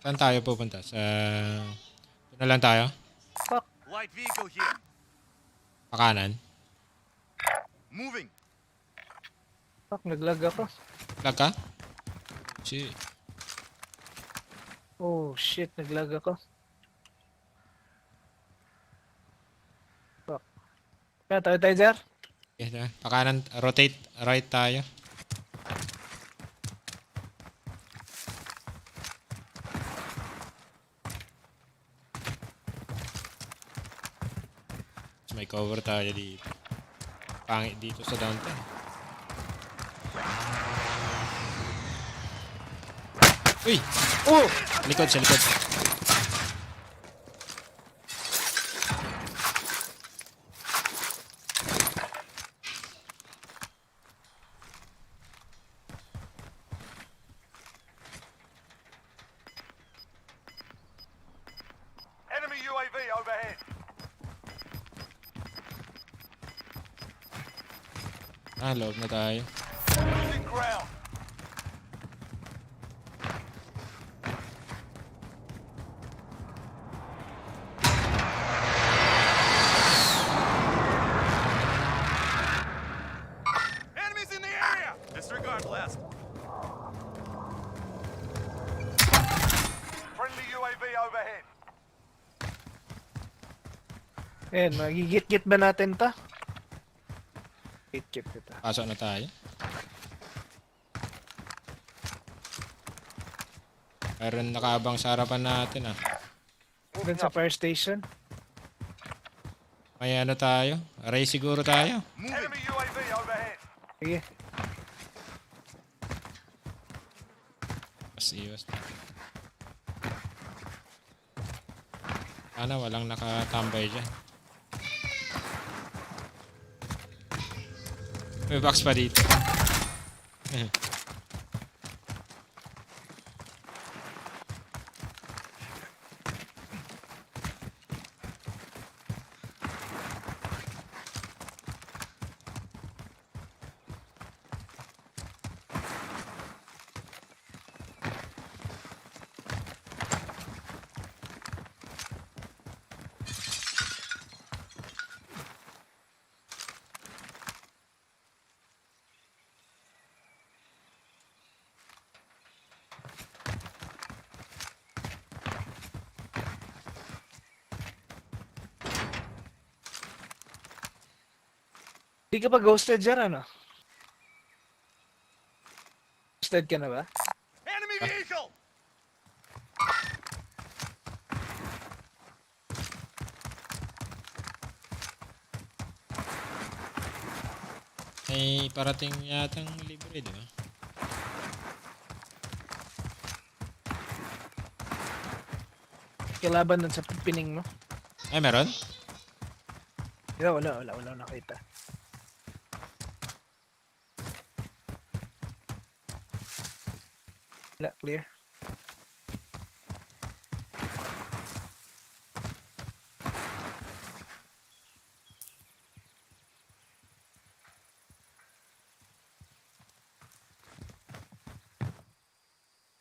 Saan tayo pupunta? Doon na lang tayo? Light vehicle here. Pakanan? Moving. Fuck, naglag ako. Lag ka? Shit. Oh shit, naglag ako. Fuck. Kaya tawid tayo, Jar? Okay, pakanan, rotate right tayo. May cover tayo dito. Pangit dito sa downtown. Uy! Oh! Likod sa likod. Enemy UAV overhead. Loob na tayo. Losing ground. Enemies in the area! Disregard blast. Friendly UAV overhead. Ayan, magigit-git ba natin to? Git-git ito. Pasok na tayo. Meron nakaabang sa harapan natin ah. Doon sa fire station. May ano tayo? Array siguro tayo. Enemy UAV overhead. Sige. Mas iwas na. Sana walang nakatambay dyan. May box pa dito. Di ka pa ghosted dyan, ano? Ghosted ka na ba? Enemy vehicle. May parating yatang libre, di ba? Kilaban dun sa pining mo. Ay, meron? Wala nakita. Wala, clear.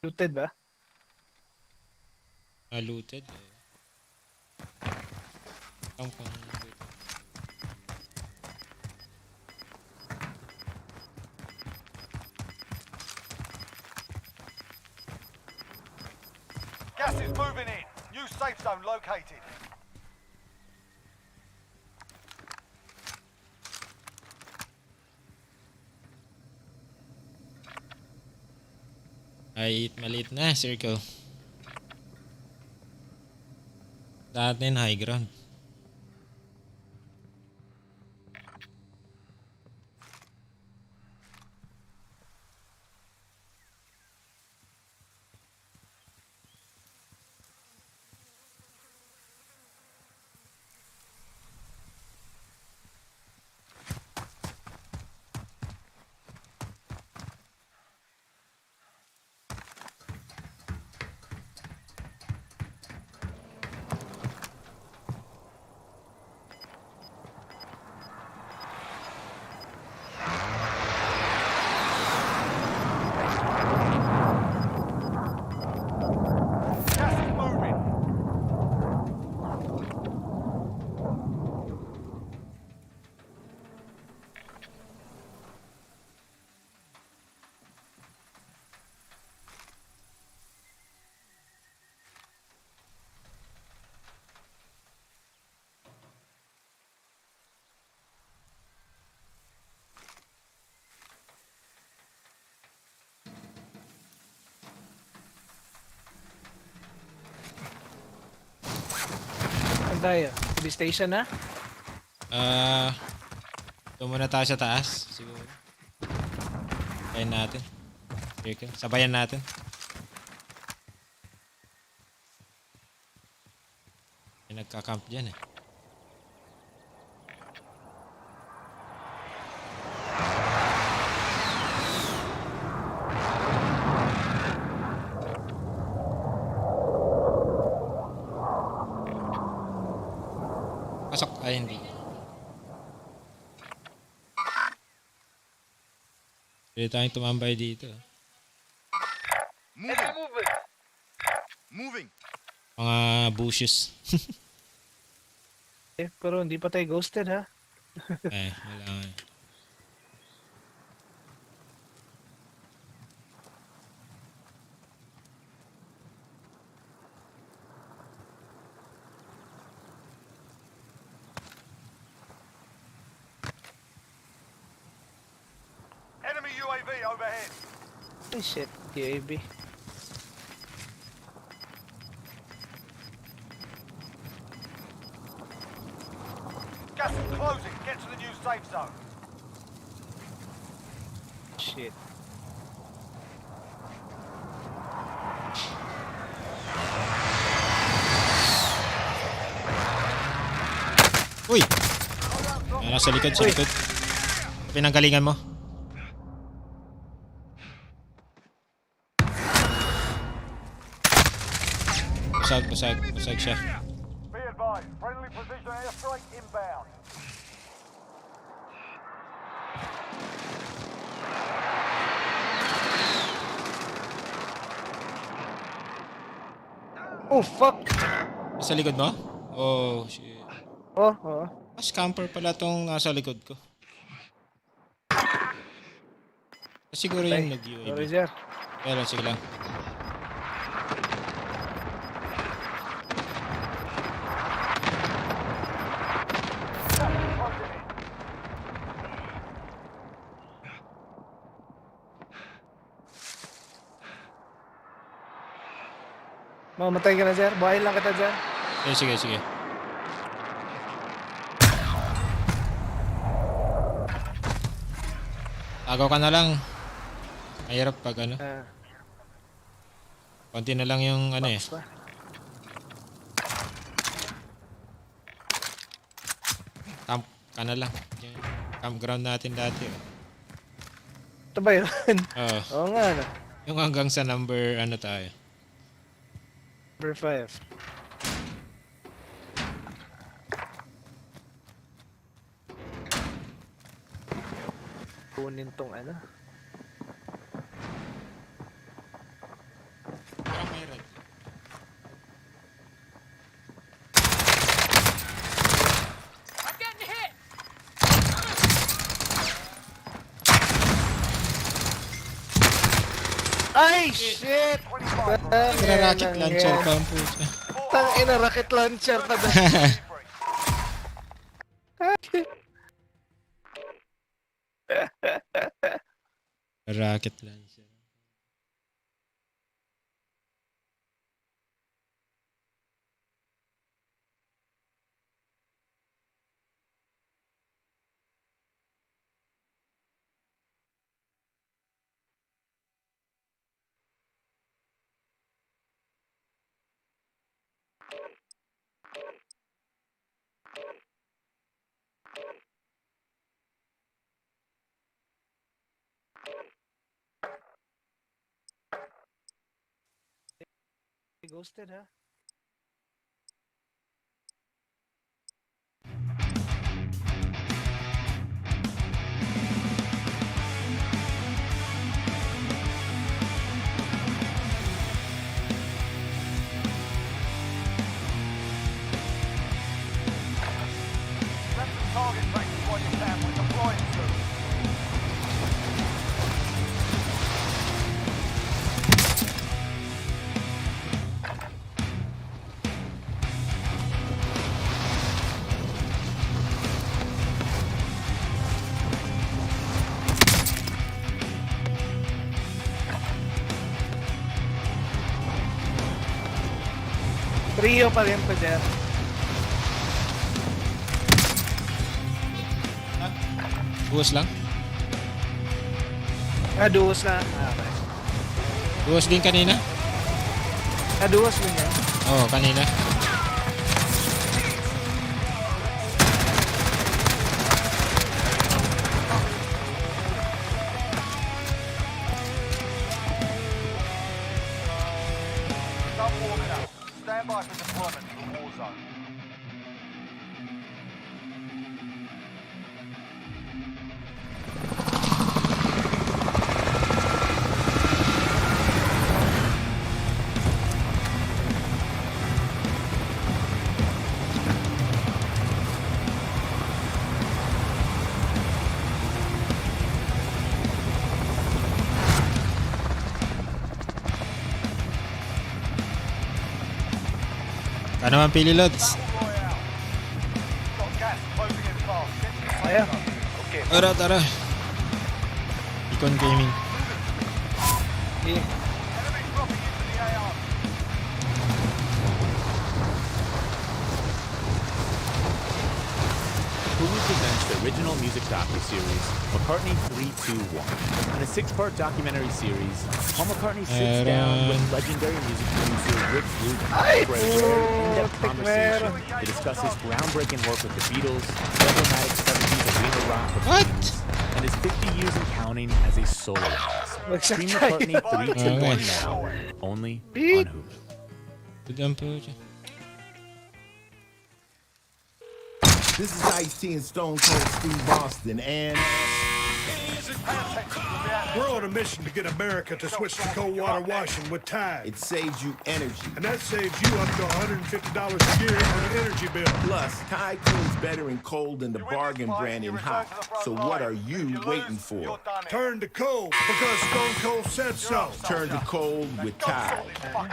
Looted ba? Looted. Ang pang looted. Gas is moving in. New safe zone located. Ay, maliit na circle. Dati na high ground. Gas is moving. Saan tayo? Police station na? Ito muna tayo sa taas. Siguro. Sabayan natin. Circle. Sabayan natin. May nagka-camp dyan eh. Pasok. Ay, hindi. Pwede tayong tumambay dito. Moving. Mga bushes. Pero hindi pa tayo ghosted, ha? Wala nga. UAV overhead. Oh shit, UAV. Gas is closing. Get to the new safe zone. Shit. Uy! Nasa likod, sa likod. Pinanggalingan mo. Basag siya. Be advised, friendly precision airstrike inbound. Oh fuck! Sa likod mo? Oh shit. Oh. Scamper pala tong nasa likod ko. Siguro yung nag-UAV. Sorry, sir. Pero sige lang. Mamatay ka na, sir. Buhayin lang kita dyan. Sige. Agaw ka na lang. Mahirap pag ano. Konti na lang yung ano eh. Camp ka na lang. Yung campground natin dati. Oh. Ito ba yun? Oo. Oo nga, no? Yung hanggang sa number ano tayo. Number 5. Kunin tong ano. Parang may red. I'm getting hit! Ay, shit! Rocket launcher pa ang pusa. Tangina, rocket launcher pa ba? Rocket launcher. Ghosted, ha? Send some target practice while you can. We're deploying soon. Trio pa rin to, sir. Duos lang? Duos na. Okay. Duos din kanina? Duos din yan. Oo, kanina. Start warming up. Stand by for deployment to the war zone. Ano naman pili, Lods? Ayan. Tara. Recon Gaming. Yeah. Hulu presents the original music docu-series, McCartney 321. In a 6-part documentary series, Paul McCartney sits down with legendary music producer Rick Rubin for a rare, in-depth conversation to discuss his groundbreaking work with the Beatles, the emblematic 70s arena rock performance, and his 50 years and counting as a solo artist. Stream McCartney 321 now, only on Hulu. This is Ice-T and Stone Cold Steve Austin, and we're on a mission to get America to switch to cold water washing with Tide. It saves you energy. And that saves you up to $150 a year on an energy bill. Plus, Tide cleans better in cold than the bargain brand in hot. So what are you waiting for? Turn to cold, because Stone Cold said so. Turn to cold with Tide.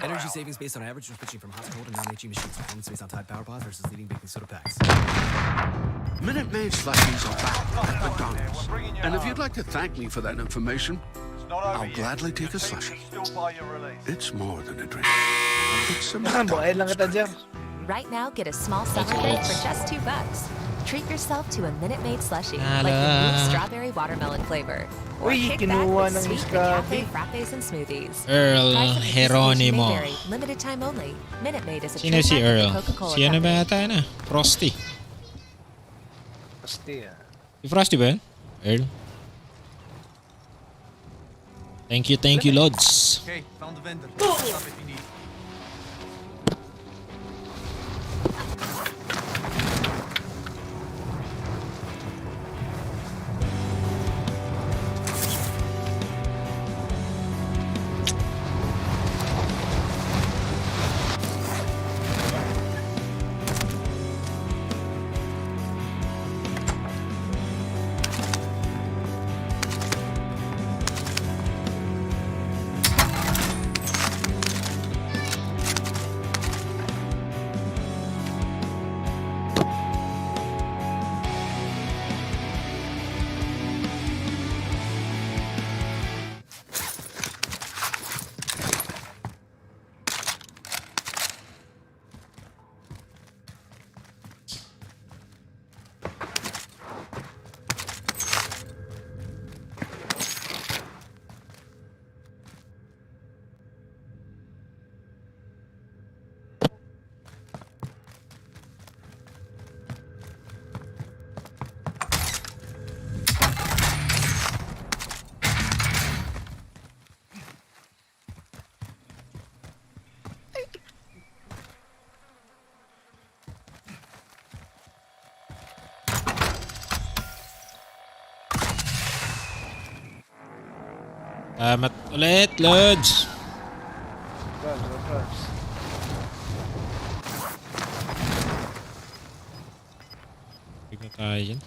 Energy savings based on average when switching from hot to cold and non-HE machines. Performance based on Tide Power Pods versus leading baking soda packs. Minute Maid slushies are back at McDonald's. And if you'd like to thank me for that information, I'll gladly take a slushie. It's more than a drink. It's a McDonald's. Right now, get a small summer break for just $2. Treat yourself to a Minute Maid slushie, like the new strawberry watermelon flavor. Or kick back with sweet McCafe frappes and smoothies. Earl Geronimo. Limited time only. Minute Maid is a Sino si Earl? Coca-Cola Si ano ba yata na? Frosty. Frosty, Si Frosty ba yun? Earl? Thank you, Lods. Okay, found the vendor. Stop if you need. Salamat ulit, Lods. Big na tayo dyan.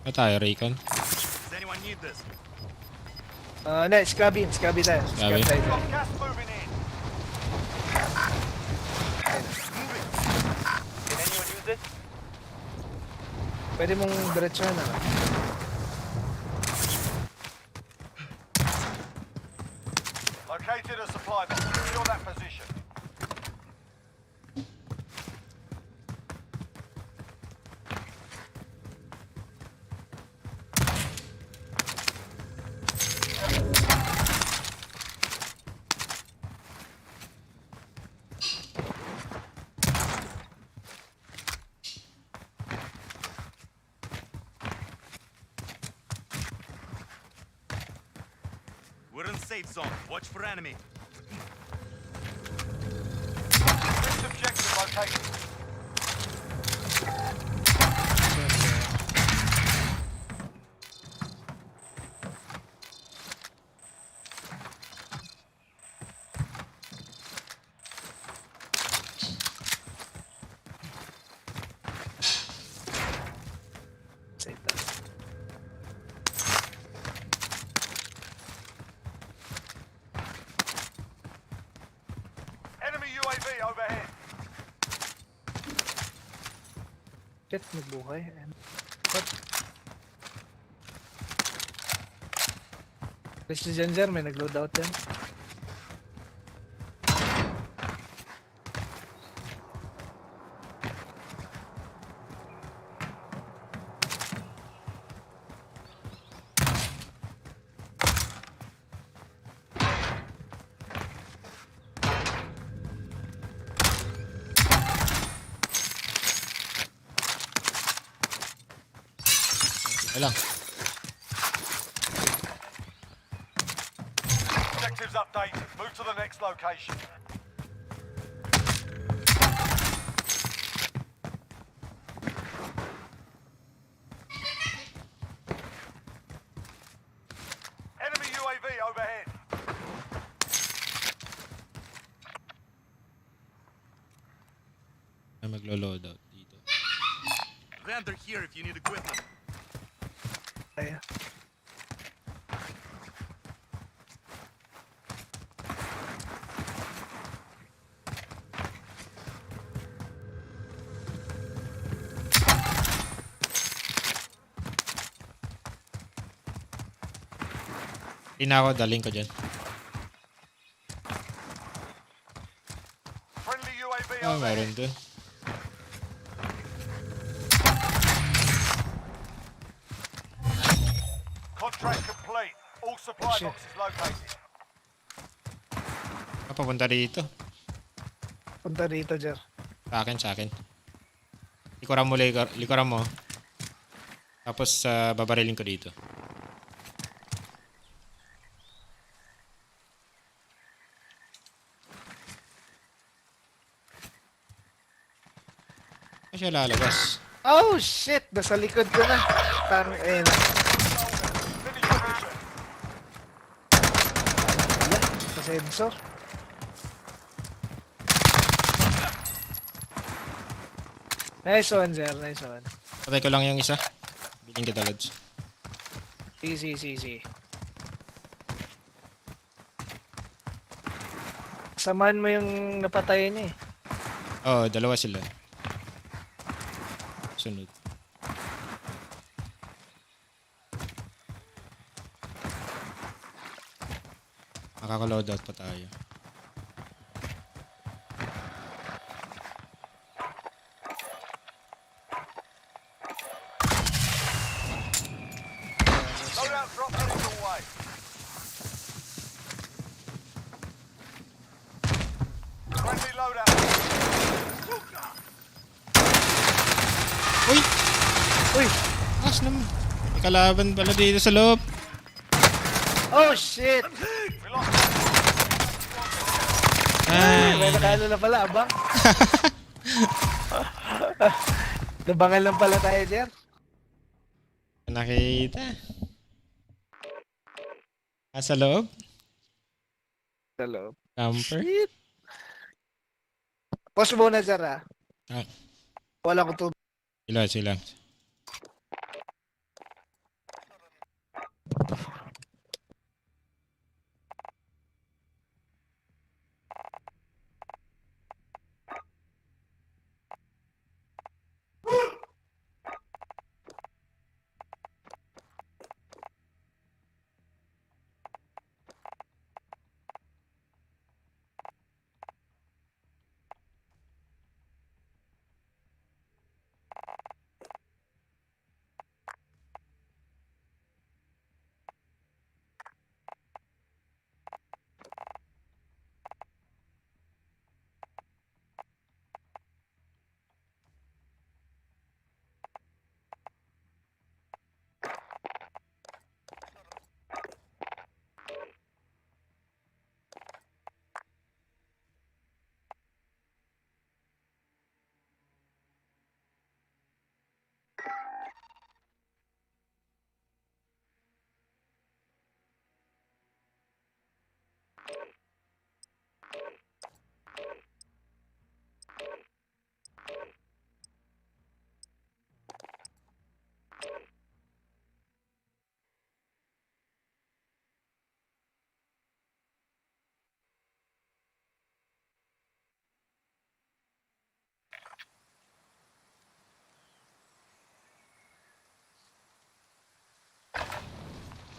Ano tayo, Raycon? Does anyone need this? No, Scabby tayo. Scabby. tayo. Gas moving in. Can anyone use this? Pwede mong diretso na. Located a supply box. Secure that position. We're in safe zone. Watch for enemy. Next objective located. Enemy UAV overhead. Shit, nagbuhay. Kasi dyan, sir, may nag-loadout yan. Wala. Objectives updated. Move to the next location. Enemy UAV overhead. May maglo-load out dito. Vendor here if you need equipment. Ayan. Ina ako, daling ko dyan. Friendly UAV Ah, overhead. meron dun. Contract complete. All supply Shit. boxes located. Papunta dito. Punta dito, sir. Sa akin, sa akin. Likuran mo, likuran mo. Tapos babarilin ko dito. Ano siya lalabas? Oh, shit! Nasa likod ko na. Parang, ayun na. Sa sensor. Nice one, sir. Nice one. Patay ko lang yung isa. Biling kita, Lods. Easy. Samahan mo yung napatay niya eh. Oo, dalawa sila. Sunod. Makaka-loadout pa tayo. Loadout drop heading your way. Friendly loadout. Uy! Uy! As naman. May kalaban pala dito sa loob. Oh, shit! May nakano na pala, abang. Nabangal lang pala tayo, sir. Nakita. Sa loob? Sa loob. Camper? Shit! Pause muna, sir, ah. Ah. Wala ko tubig. Sila.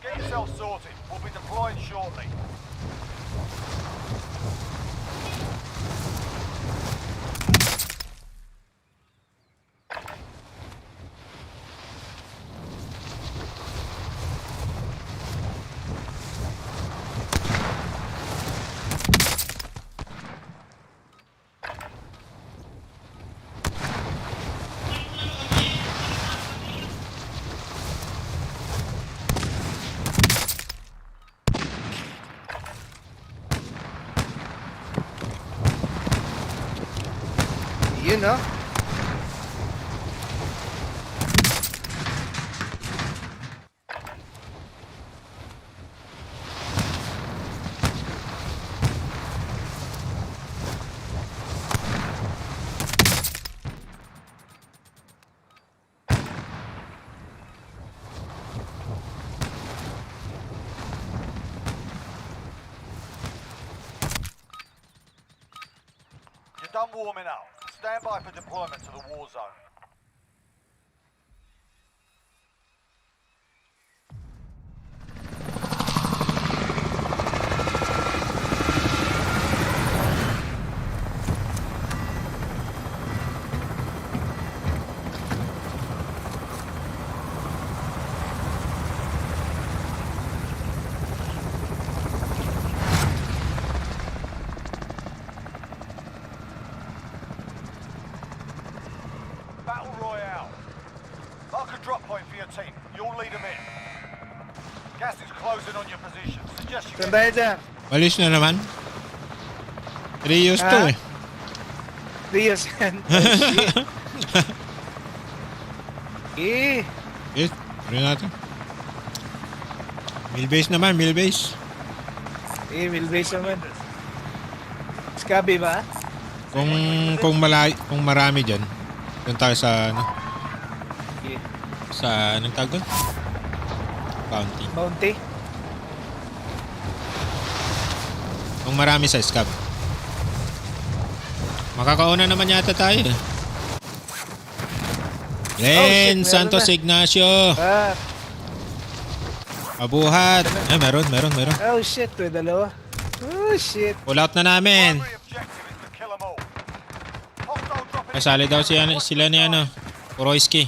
Get yourself sorted. We'll be deploying shortly. Yun, no? You're done warming up. Stand by for deployment to the war zone. Battle Royale. Mark a drop point for your team. You'll lead them in. Gas is closing on your position. Suggest you Saan tayo dyan? Walis na naman. Rios to eh. Rios yan. Oh, shit. Eh. Eh, rin natin. Millbase naman, millbase. Eh, millbase naman. Scabby ba? Kung marami diyan, doon tayo sa ano? Yeah. Sa anong tawag doon? Bounty. Bounty? Kung marami sa scab. Makakauna naman yata tayo. Len, Santos Ignacio. Abuhat. Eh, meron. Oh shit, may dalawa. Oh shit. Pull out na namin. Kasali daw sila ni ano, Poroyski.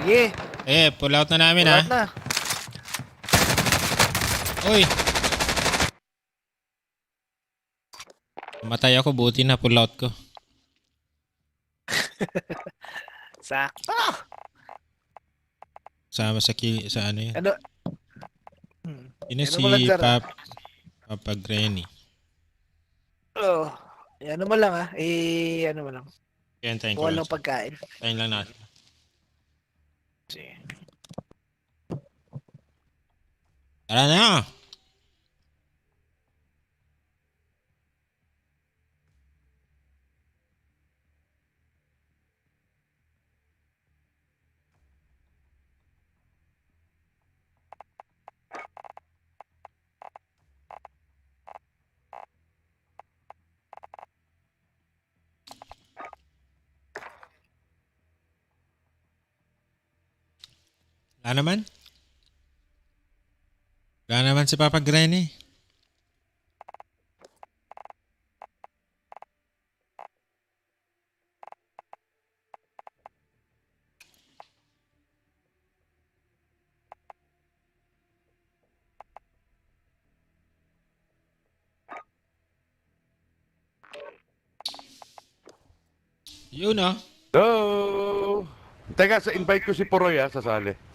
Sige. Eh, pull out na namin Pull out na. Uy. Matay ako, buti na pull out ko. Sakto. Sama sa ano yun. Ano? Yun na si Papa Granny. Oh. Ano mo lang ano mo lang. Tayo ko. Walang pagkain. Tayo lang natin. Sige. Tara na! Wala naman. Wala naman si Papa Granny. Yun ah. Hello! Teka, invite ko si Poroy sasali.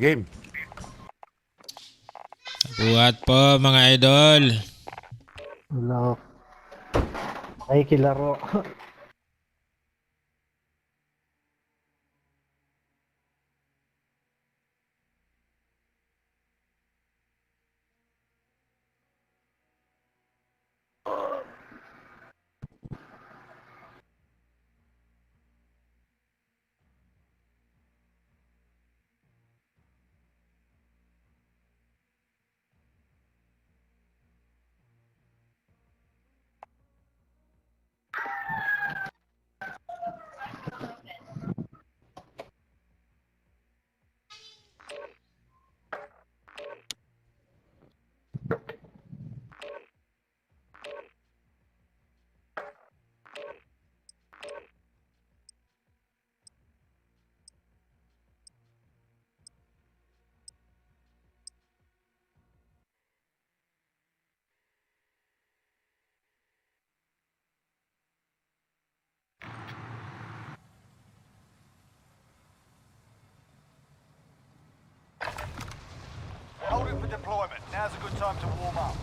Game. Buhat po mga idol. Hello. Ay, kilaro. deployment. Now's a good time to warm up.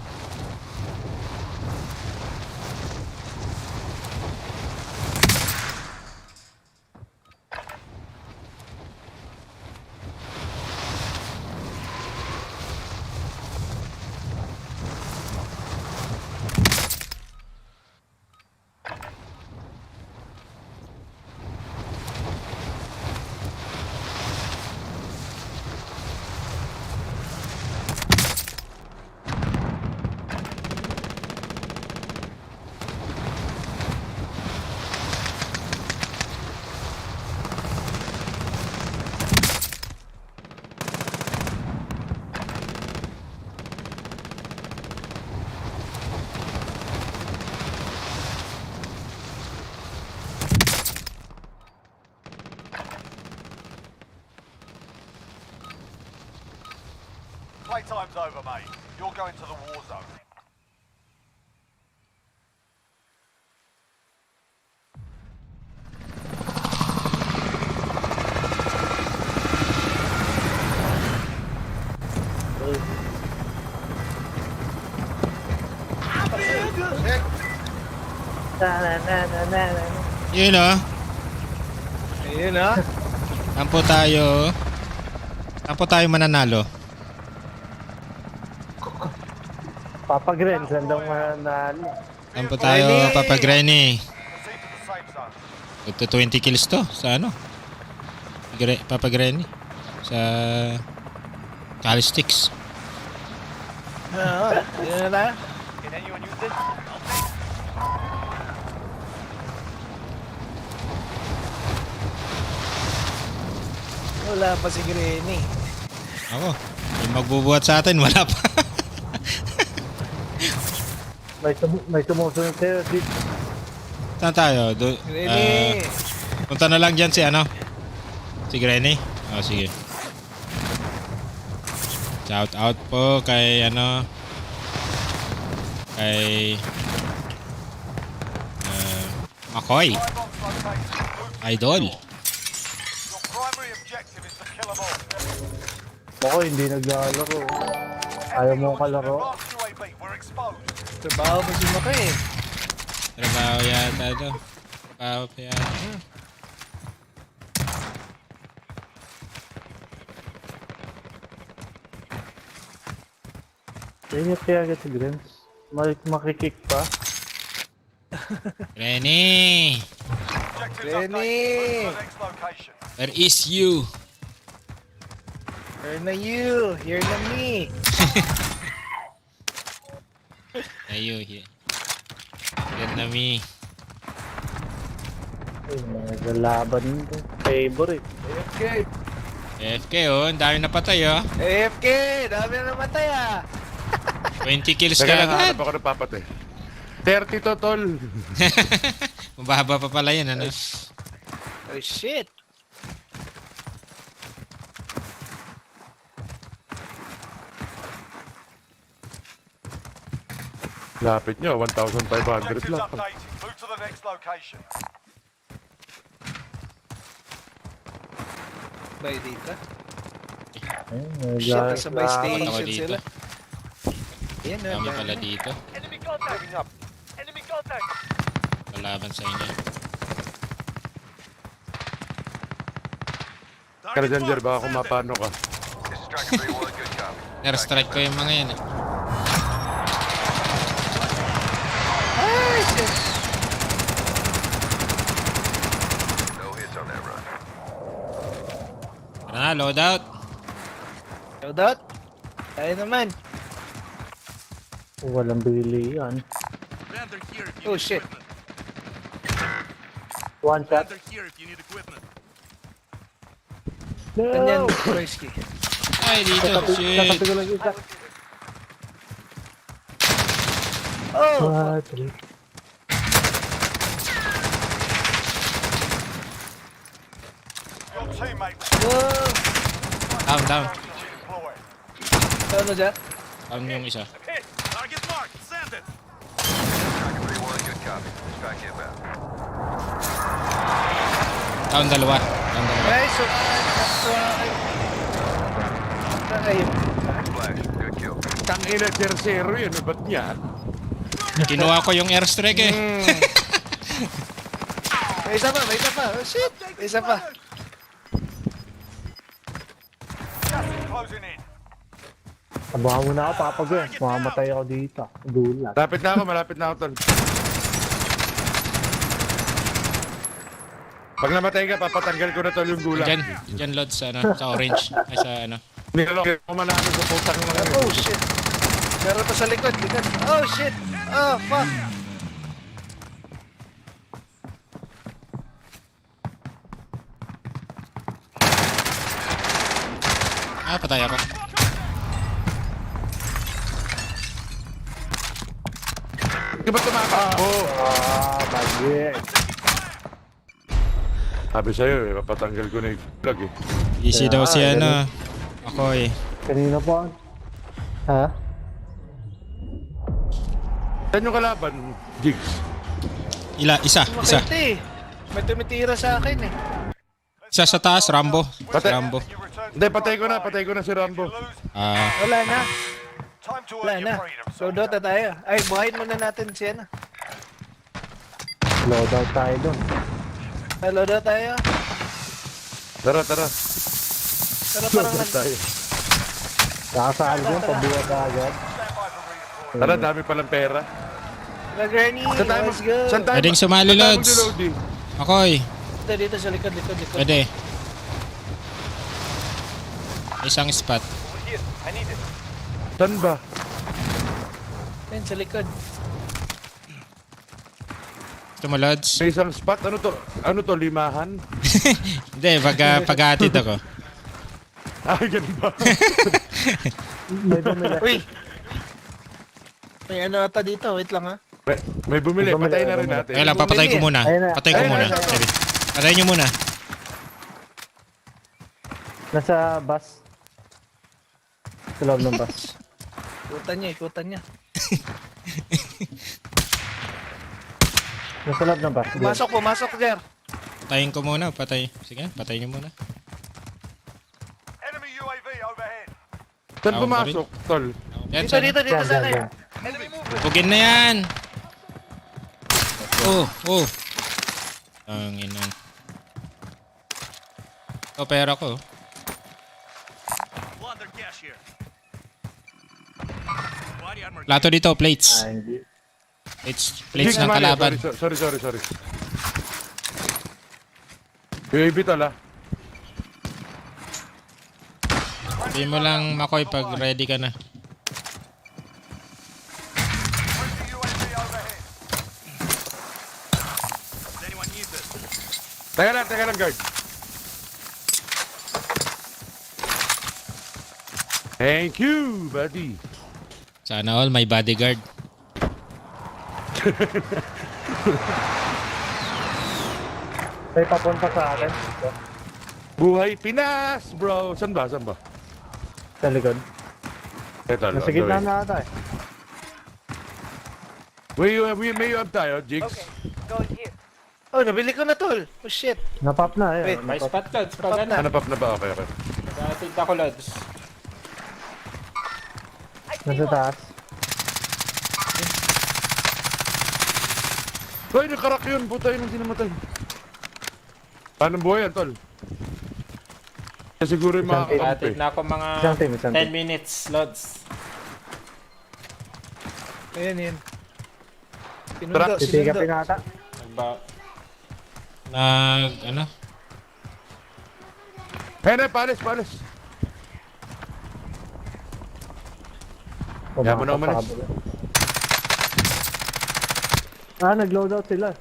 Playtime's over, mate. You're going to the war zone. Yun o. Ayun ah. Tampo tayo. Tampo tayo mananalo. Papagren, sandang mananalo. Tampo tayo, Papa Granny. Ito 20 kills to sa ano? Papa Granny. Sa Calistics. Yun na. Can anyone use this? Wala pa si Granny. Ako, yung magbubuhat sa atin, wala pa. May sumusunod sa'yo, Dick. Saan tayo? Granny! Punta na lang dyan si ano? Si Granny? Oh, sige. Shout out po kay ano? Kay Makoy. Idol. Ako, hindi naglalaro. Ayaw mo kalaro. Trabaho pa si Maka eh. Trabaho yata ito. Trabaho pa yata. Kaya kaya agad si Grens. Makikik pa. Renny! Granny! Where is you? Here na you. Here na me. Ayo, here. Here na me. Ay, nagalaban nito. Favorite. AFK. AFK oh, ang dami napatay oh. AFK! Dami na namatay ah. 20 kills Teka ka lang, agad. hanap ako ng papatay. 30 to, tol. Mababa pa pala yan, ano? Oh shit. Lapit nyo, 1,500 Objectives lang. updated. Move to the next location. Bay dito. Ayun, Shit, nasa by Ako station dito. sila. Yan na. Dami pala dito. Enemy contact! Enemy contact! Palaban sa inyo. Kaya dyan, Jer, baka kumapano ka. Airstrike ko yung mga yan eh. Ay, shit. Tara na, loadout. Loadout? Tayo naman. Walang bili yan. Plunder here if you Oh need shit. equipment. One shot. Plunder here if you need equipment. Ganyan, No! Kroisky. Ay, dito. Shit. Katabi ko lang isa. Oh! Ah, three. Your teammate Whoa! Down, down. deployed. Ano dyan? Down yung isa. Hit! Target marked! Send it! Down dalawa. Down dalawa. Nice! So, that's right. Ayun. Tangina, 0-0 yun. Ba't niya? Kinuha ko yung airstrike eh. May isa pa, may isa pa. Oh shit, may isa pa. Abangan mo na ako, papagay. Mamamatay ako dito. Dulat. Malapit na ako, tol. Pag namatay ka, papatanggal ko na tol yung gulang. Diyan load sa orange. Ay sa ano. Nilolok ko manalo sa putang mga yun. Oh shit. Meron pa sa likod. Oh shit. Oh fuck. Patay ako. Di ba tumakbo? Bagay. Sabi sa'yo eh, papatanggal ko na yung vlog eh. Easy daw si ano. Ako eh. Kanina pa. Ha? Saan yung kalaban, Jigs? Isa. May tumitira sa akin eh. Isa sa taas, Rambo. Rambo. Hindi, patay ko na si Rambo. Wala na. Wala na. Loadout na tayo. Ay, buhayin muna natin siya na. Loadout tayo dun. Loadout tayo. Tara. Parang tayo. Nakasaan dun, pabuha ka agad. Tara, dami palang pera. Granny, let's go. Pwedeng sumali, Lods. Ako'y. Dito sa likod. Pwede. Isang spot. Saan ba? Yan, sa likod. Ito mo, Lods. May isang spot? Ano to, limahan? Hindi, pag-aatid ako. Ay, ganun ba? Uy! May ano ata dito, wait lang ha. May bumili, patay na rin natin. Kaya lang, papatay ko muna. Sige. Patayin nyo muna. Nasa bus. Sa loob ng bus. Ikutan niya. Nasa loob ng bus. Pumasok, Jer. Patayin ko muna, Sige, patayin nyo muna. Enemy UAV overhead. Saan pumasok, tol? Yan, Dito sa akin. Bugin na yan! Oh! Tanginan. Pera ko. Plunder cash here. Lato dito, plates. Plates ng kalaban. Sorry. UAV tol ah. Sabi mo lang, Makoy, pag ready ka na. Teka lang, guard. Thank you, buddy. Sana all, may bodyguard. May papunta sa akin. Buhay Pinas, bro. Saan ba? Sa likod. Ito, Nasa gitna na ata eh. May UAV tayo, Jigs. Oh, nabili ko na tol. Oh shit. Napap na eh. Wait, may spot, Lods. Pag ano? Napap na ba? Okay. Pag-aatid ako, Lods. Nasa taas. Hoy, nakarak yun. Puta yun ang sinamatay. Paano buhay yan, tol? Siguro yung mga Pag-aatid na ako mga 10 minutes, Lods. Ayan. Titigapin ata. Ano? Hene, palis. Kaya mo na umalis. Nag-loadout sila.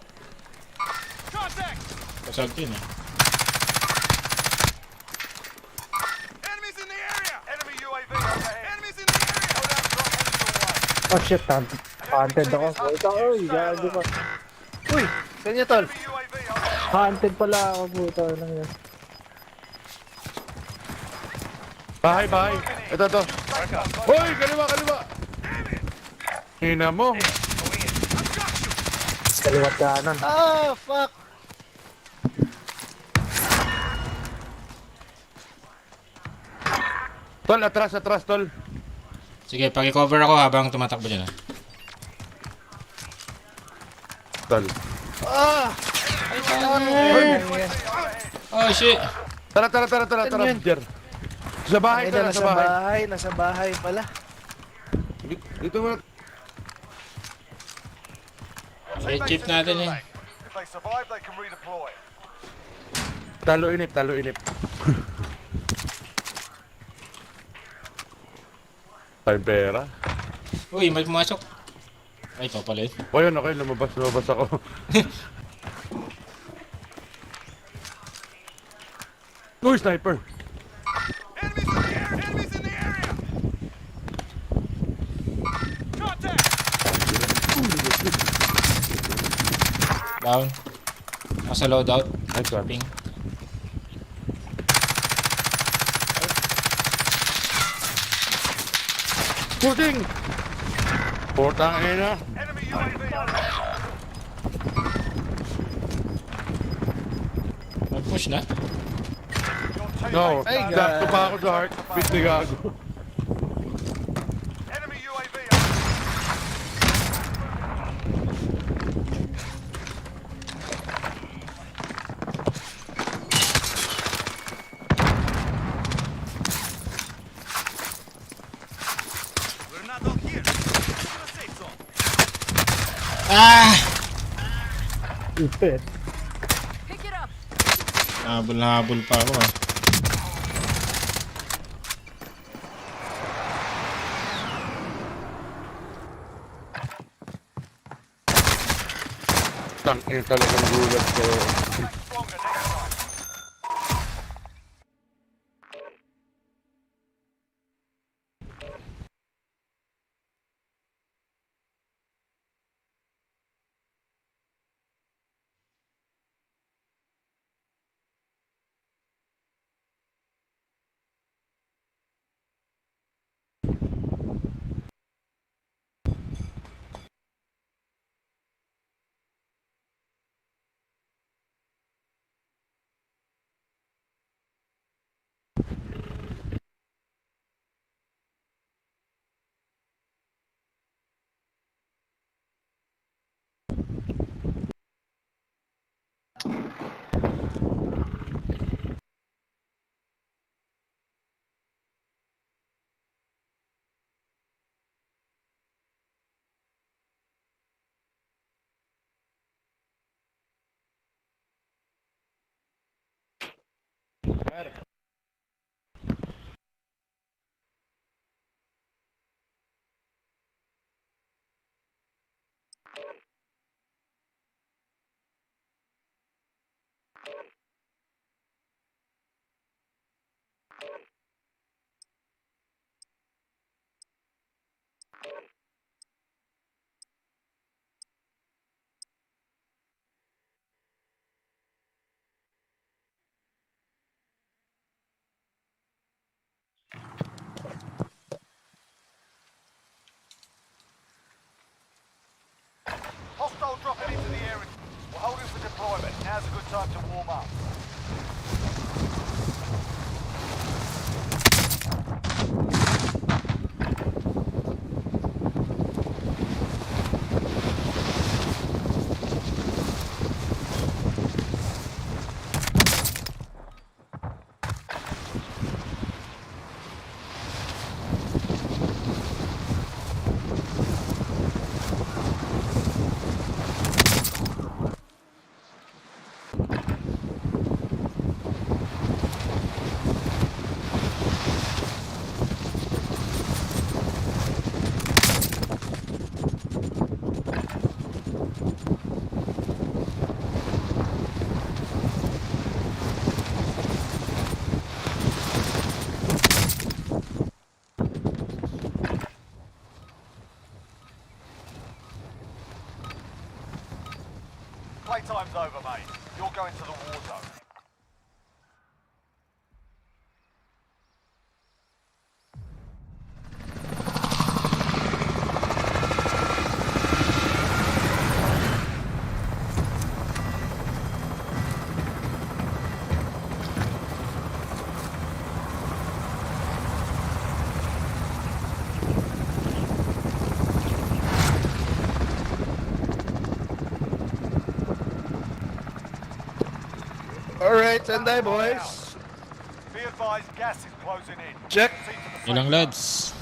Pasag din eh. Enemies in the area. Enemy UAV overhead. Enemies in the area. Drop Oh shit, hunted ako. Uy, gago ka. Uy, saan niya tol? Hunted pala ako, puta lang yan. Bahay. Ito. Hoy, kaliwa. Hina mo. Kaliwat kanan. Oh, fuck. Tol, atras, tol. Sige, paki-cover ako habang tumatakbo dyan. Tal. Ah! Oh, shit. Tara, Jer. Sa bahay, tara, sa bahay. Nasa bahay pala. Dito mo. I-chip natin eh. If they survive, they can redeploy. Talo inip. Time pera. Uy, may pumasok. Ay, ito pala yun. O yun, okay, lumabas ako. Uy, sniper! Enemies in the area! Contact! Down. Nasa loadout. Nice one. Ping. Puting! Portang ina. Enemy UAV overhead. Mag-push na. No, Ay, sakto pa ako sa heart. Bit na gago. Enemy UAV We're not all here. Get to the safe zone. Ah! Ipit. Pick it up. Habol pa ako ah. Tangin talagang gulat ko. stronger next time. Hostile dropping into the area. We're holding for deployment. Now's a good time to warm up. Playtime's over, mate. You're going to the war zone. Standby, boys. Be advised, gas is closing in. Check. Ilang lads.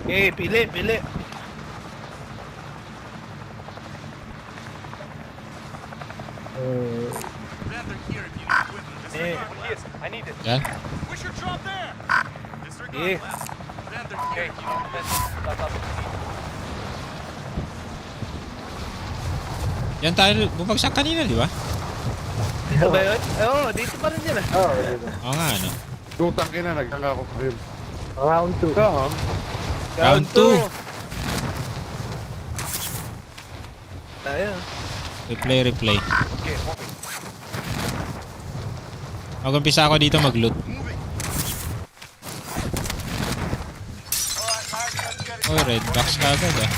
Okay, pili. I need it. Yan. We should drop there. Disregard Yeah. last. Okay, Yan tayo bumagsak kanina, di ba? Dito ba yun? Oo, dito pa rin yun ah. Oo, dito. Oo nga, ano. Tutang ina, nagtanga ako kayo. Round 2. Round 2. Tayo. Replay. Mag-umpisa ako dito mag-loot. Oh, red box ka agad ah.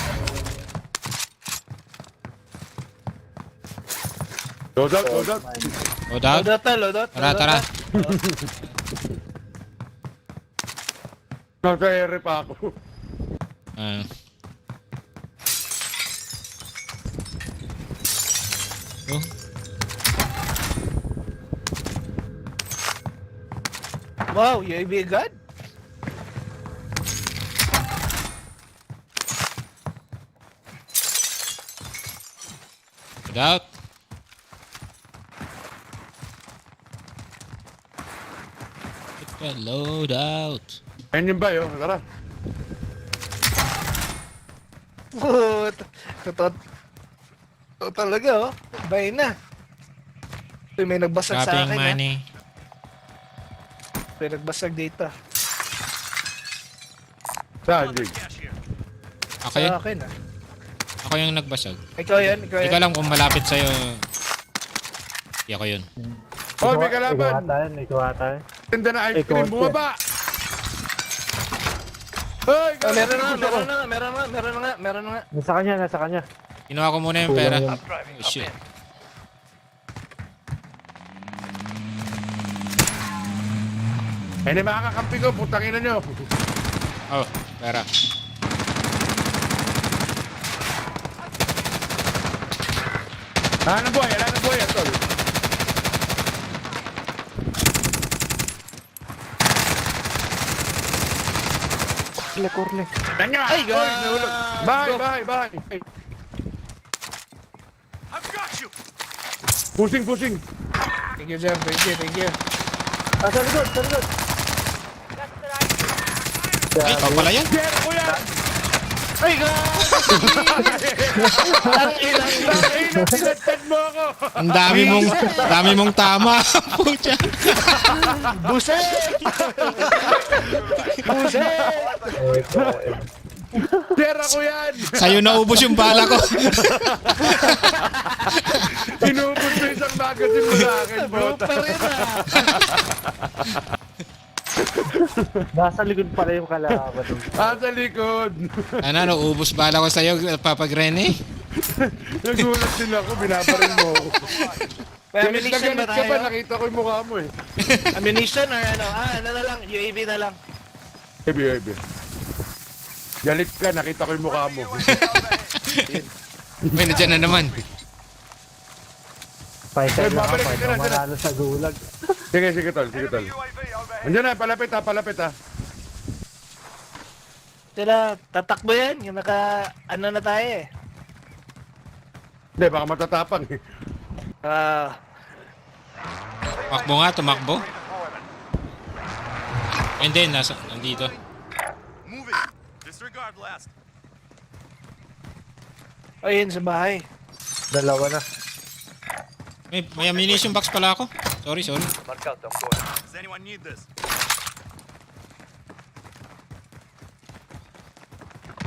Load out. Load out? Load out. Tara. Naka-ere pa ako. Oh. Wow, UAV agad? Load out. Load out. Ayun yung ba yun? Tara. Ito talaga oh. Bay na. Uy, may nagbasag sa Dropping akin money. May nagbasag dito. Saan, Jig? Ako yun? Sa akin ah. Ako yung nagbasag. Ikaw yan. Ikaw lang kung malapit sa'yo. Hindi ako yun. Oh, may kalaban. Ikaw ata. Tinda na ice cream, bumaba! Hoy! Meron na nga. Nasa kanya. Kinuha ko muna yung pera. Oh shit. Hindi makakakampi ko, putang ina nyo. Oh, pera. Ano buhay, tol. Kurle. Danyo! Ay, nahulog. Bahay. I've got you. Pushing. Thank you, Jeff. Thank you. Sa likod. Ay, ikaw pala yan? Jero ko yan! Ay, ang ilang Tinatad mo ako! Ang dami mong tama. Pucha. Buset! Jero ko yan! Sa'yo naubos yung bala ko. Inubos mo isang magazine mo sa akin, bota. Nasa likod pala yung kalaban. Sa likod. Ano, ubos bala ko sa'yo, Papa Granny? Nagulat din ako, binabaril mo ako. May ammunition ba Galit ka tayo? ba? Nakita ko yung mukha mo eh. Ammunition or ano? Ano na lang? UAV na lang. UAV. Galit ka, nakita ko yung mukha mo. May na dyan na naman. Fighter lang babalik ako. ka na, Manalo sa gulag. Sige, tol. Andiyan na, palapit ha. Sila, tatakbo yan. Yung ano na tayo eh. Hindi, baka matatapang eh. Tumakbo. And then, nandito. Move it. Disregard last. Ayun, sa bahay. Dalawa na. May ammunition box pala ako. Sorry. Mark out, I'm going. Does anyone need this?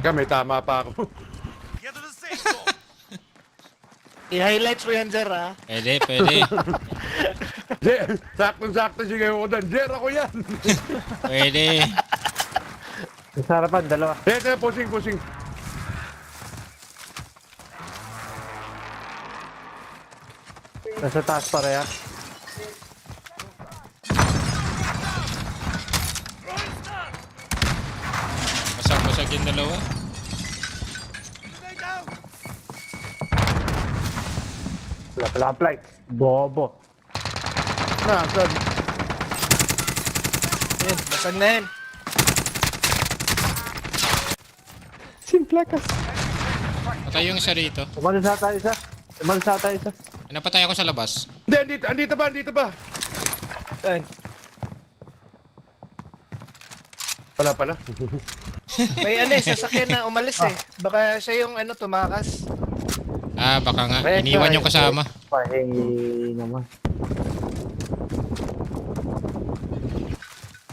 May tama pa ako. Get to the safe zone. I-highlights mo yan, Sir, ha? Pwede. Saktong-sakto sige ko doon. Jer, ako yan. Pwede. Sa harapan, dalawa. Ito, pushing. Nasa taas pareha. Basag yung dalawa. Wala pala ang flight. Bobo. na, saan? Yun, basag na yan. Simplakas. Patay yung isa rito. Umalis na tayo isa. Umalis na tayo isa. Napatay ako sa labas. Hindi, andito ba? Saan? Wala pala. May ano eh, sasakyan na umalis eh. Baka siya yung ano, tumakas. Ah, baka nga. Iniwan yung kasama. Pahingi naman.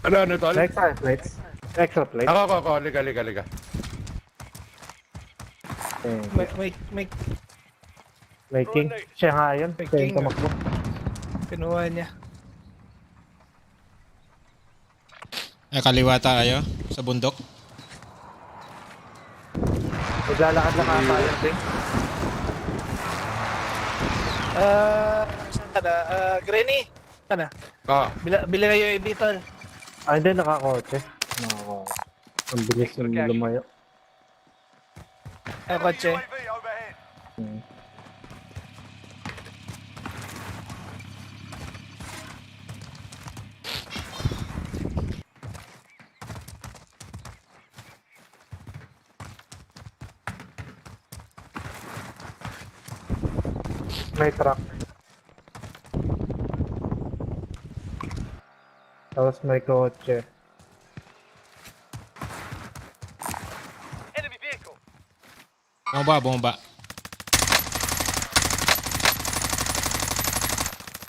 Ano, tol? Extra plates. Extra plates. Ako. Liga. May king. Siya nga yun. May Siya king. yung tumakbo. Kinuha niya. Kaliwa tayo sa bundok. Maglalakad lang ata yun, Ting. Saan ka na? Granny? Saan na? Bila kayo yung ibitol. Hindi, nakakotse. Nakakotse. Ang bilis yung lumayo. Kotse. May truck. Tapos may kotse. Enemy vehicle. Bomba.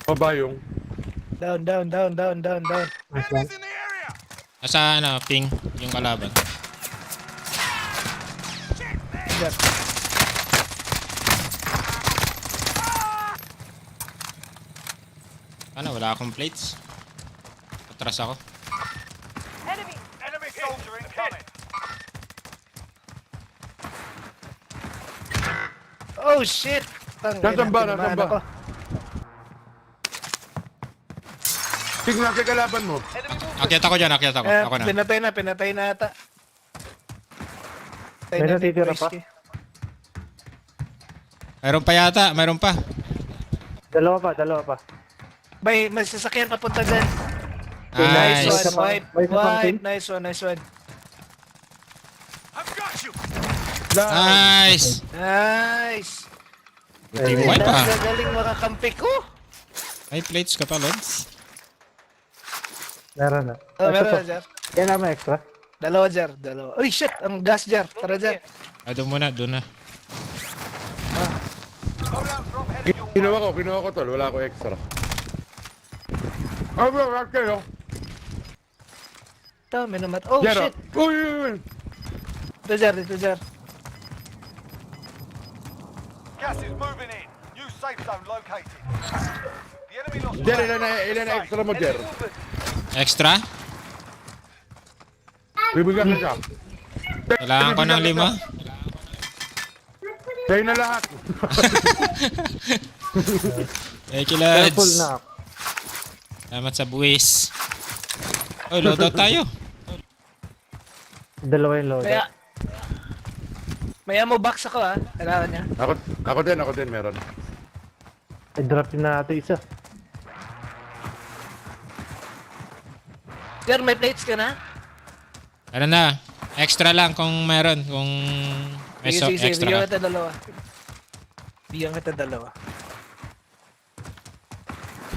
Baba yung. Down. Nice. Nasa ano, ping yung kalaban. Ano, wala akong plates. Atras ako. Enemy soldier incoming. Oh shit! Nasaan ba? Tingnan sa kalaban mo. Akyat ako dyan. Ako na. Pinatay na ata. May natitira pa? Mayroon pa yata, mayroon pa. Dalawa pa. May sasakyan papunta dyan. Nice. Nice one. I've got you. Nice. Team wipe ah. Galing makakampi ko. May plates ka pa, Lods? Meron na. Meron na, Jar. Yan naman extra. Dalawa. Uy, shit! Ang gas jar. Tara, Jar. Doon na. Kinuha ko tol. Wala ako extra. Right kayo. May namat. Oh, Jero. shit! Uy. Dito, Jar. Gas is moving in. New safe zone located. The enemy lost. Jer, ilan na extra mo, Jer? Extra? Bibigyan ka siya. Kailangan ko ng 5. Sa'yo na lahat. Thank you, Lods. Careful na. Salamat sa buwis. Oh, loadout tayo. Dalawa yung loadout. May ammo box ako kailangan niya. Ako din meron. I-drop na natin isa. Jar, may plates ka na? Ano na? Extra lang kung meron. Kung may Sige, extra bigyan ka. kita dalawa.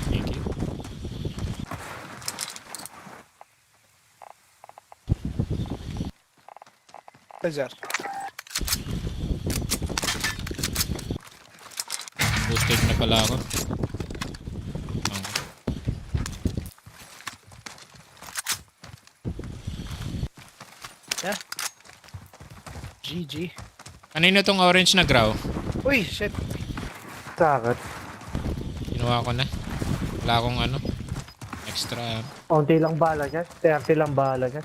Thank you. Jar. Boosted na pala ako. GG. Kanino tong orange na graw? Uy, shit. Sakit. Kinuha ko na. Wala akong extra. Konti lang bala niya. 30 lang bala niya.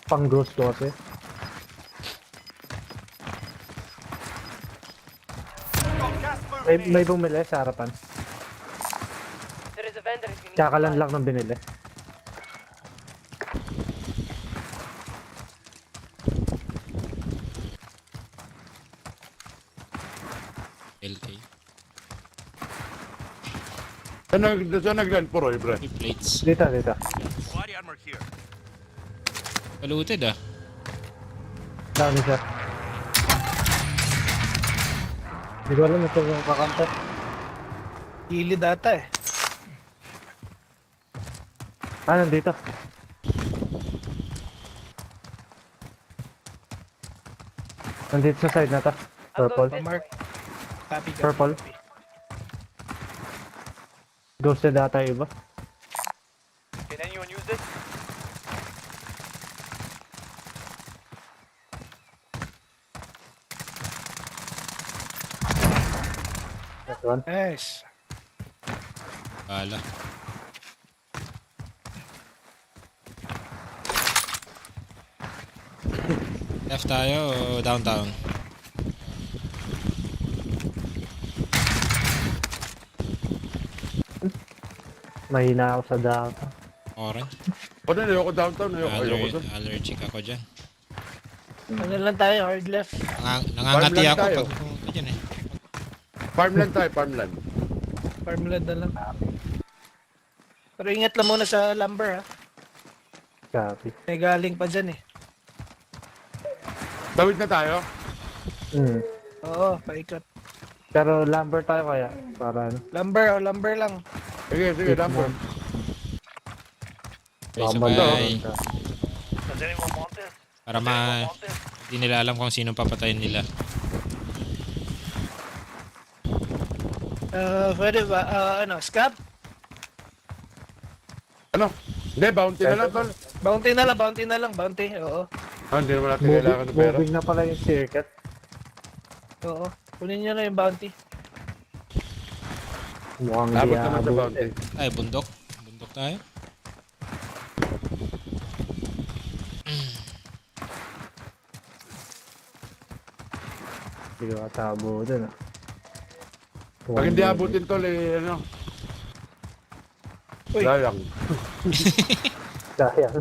Pang ghost ko kasi. May bumili sa harapan. Kakalan lang ng binili. Saan nag-land po, Roy, pre? Plates. Dito. Body armor here. Paluted ah. Down siya. Hindi ko alam ito yung kakanta. Gilid data eh. Nandito. Nandito sa side na to. Purple. Mark. Copy. Purple. Ghosted data iba. Can anyone use this? That one. Nice. Bala. Left tayo o downtown? Mahina ako sa data. Orange. O na, ayoko downtown. Ayoko doon. Allergic ako dyan. Ano lang tayo, hard left. Nangangati Farmland ako tayo. pag pumunta dyan eh. Farmland tayo, farmland. Farmland na lang. Pero ingat lang muna sa lumber ha. Copy. May galing pa dyan eh. Tawid na tayo? Oo, paikot. Pero lumber tayo kaya. Para ano. Lumber lang. Sige, lumber. Sabay. Does anyone want this? Para hindi nila alam kung sino papatayin nila. Pwede ba? Scab? Ano? Hindi, bounty na lang, tol. Bounty na lang. Oo. Hindi naman natin kailangan ng pera. Moving na pala yung circuit. Oo. Kunin nyo na yung bounty. Mukhang Abot di naman sa abot bounty. Ay, bundok. Bundok tayo. Hindi ko katabo dun ah. Pag hindi abutin, tol, ano? Uy. Sayang. Sayang.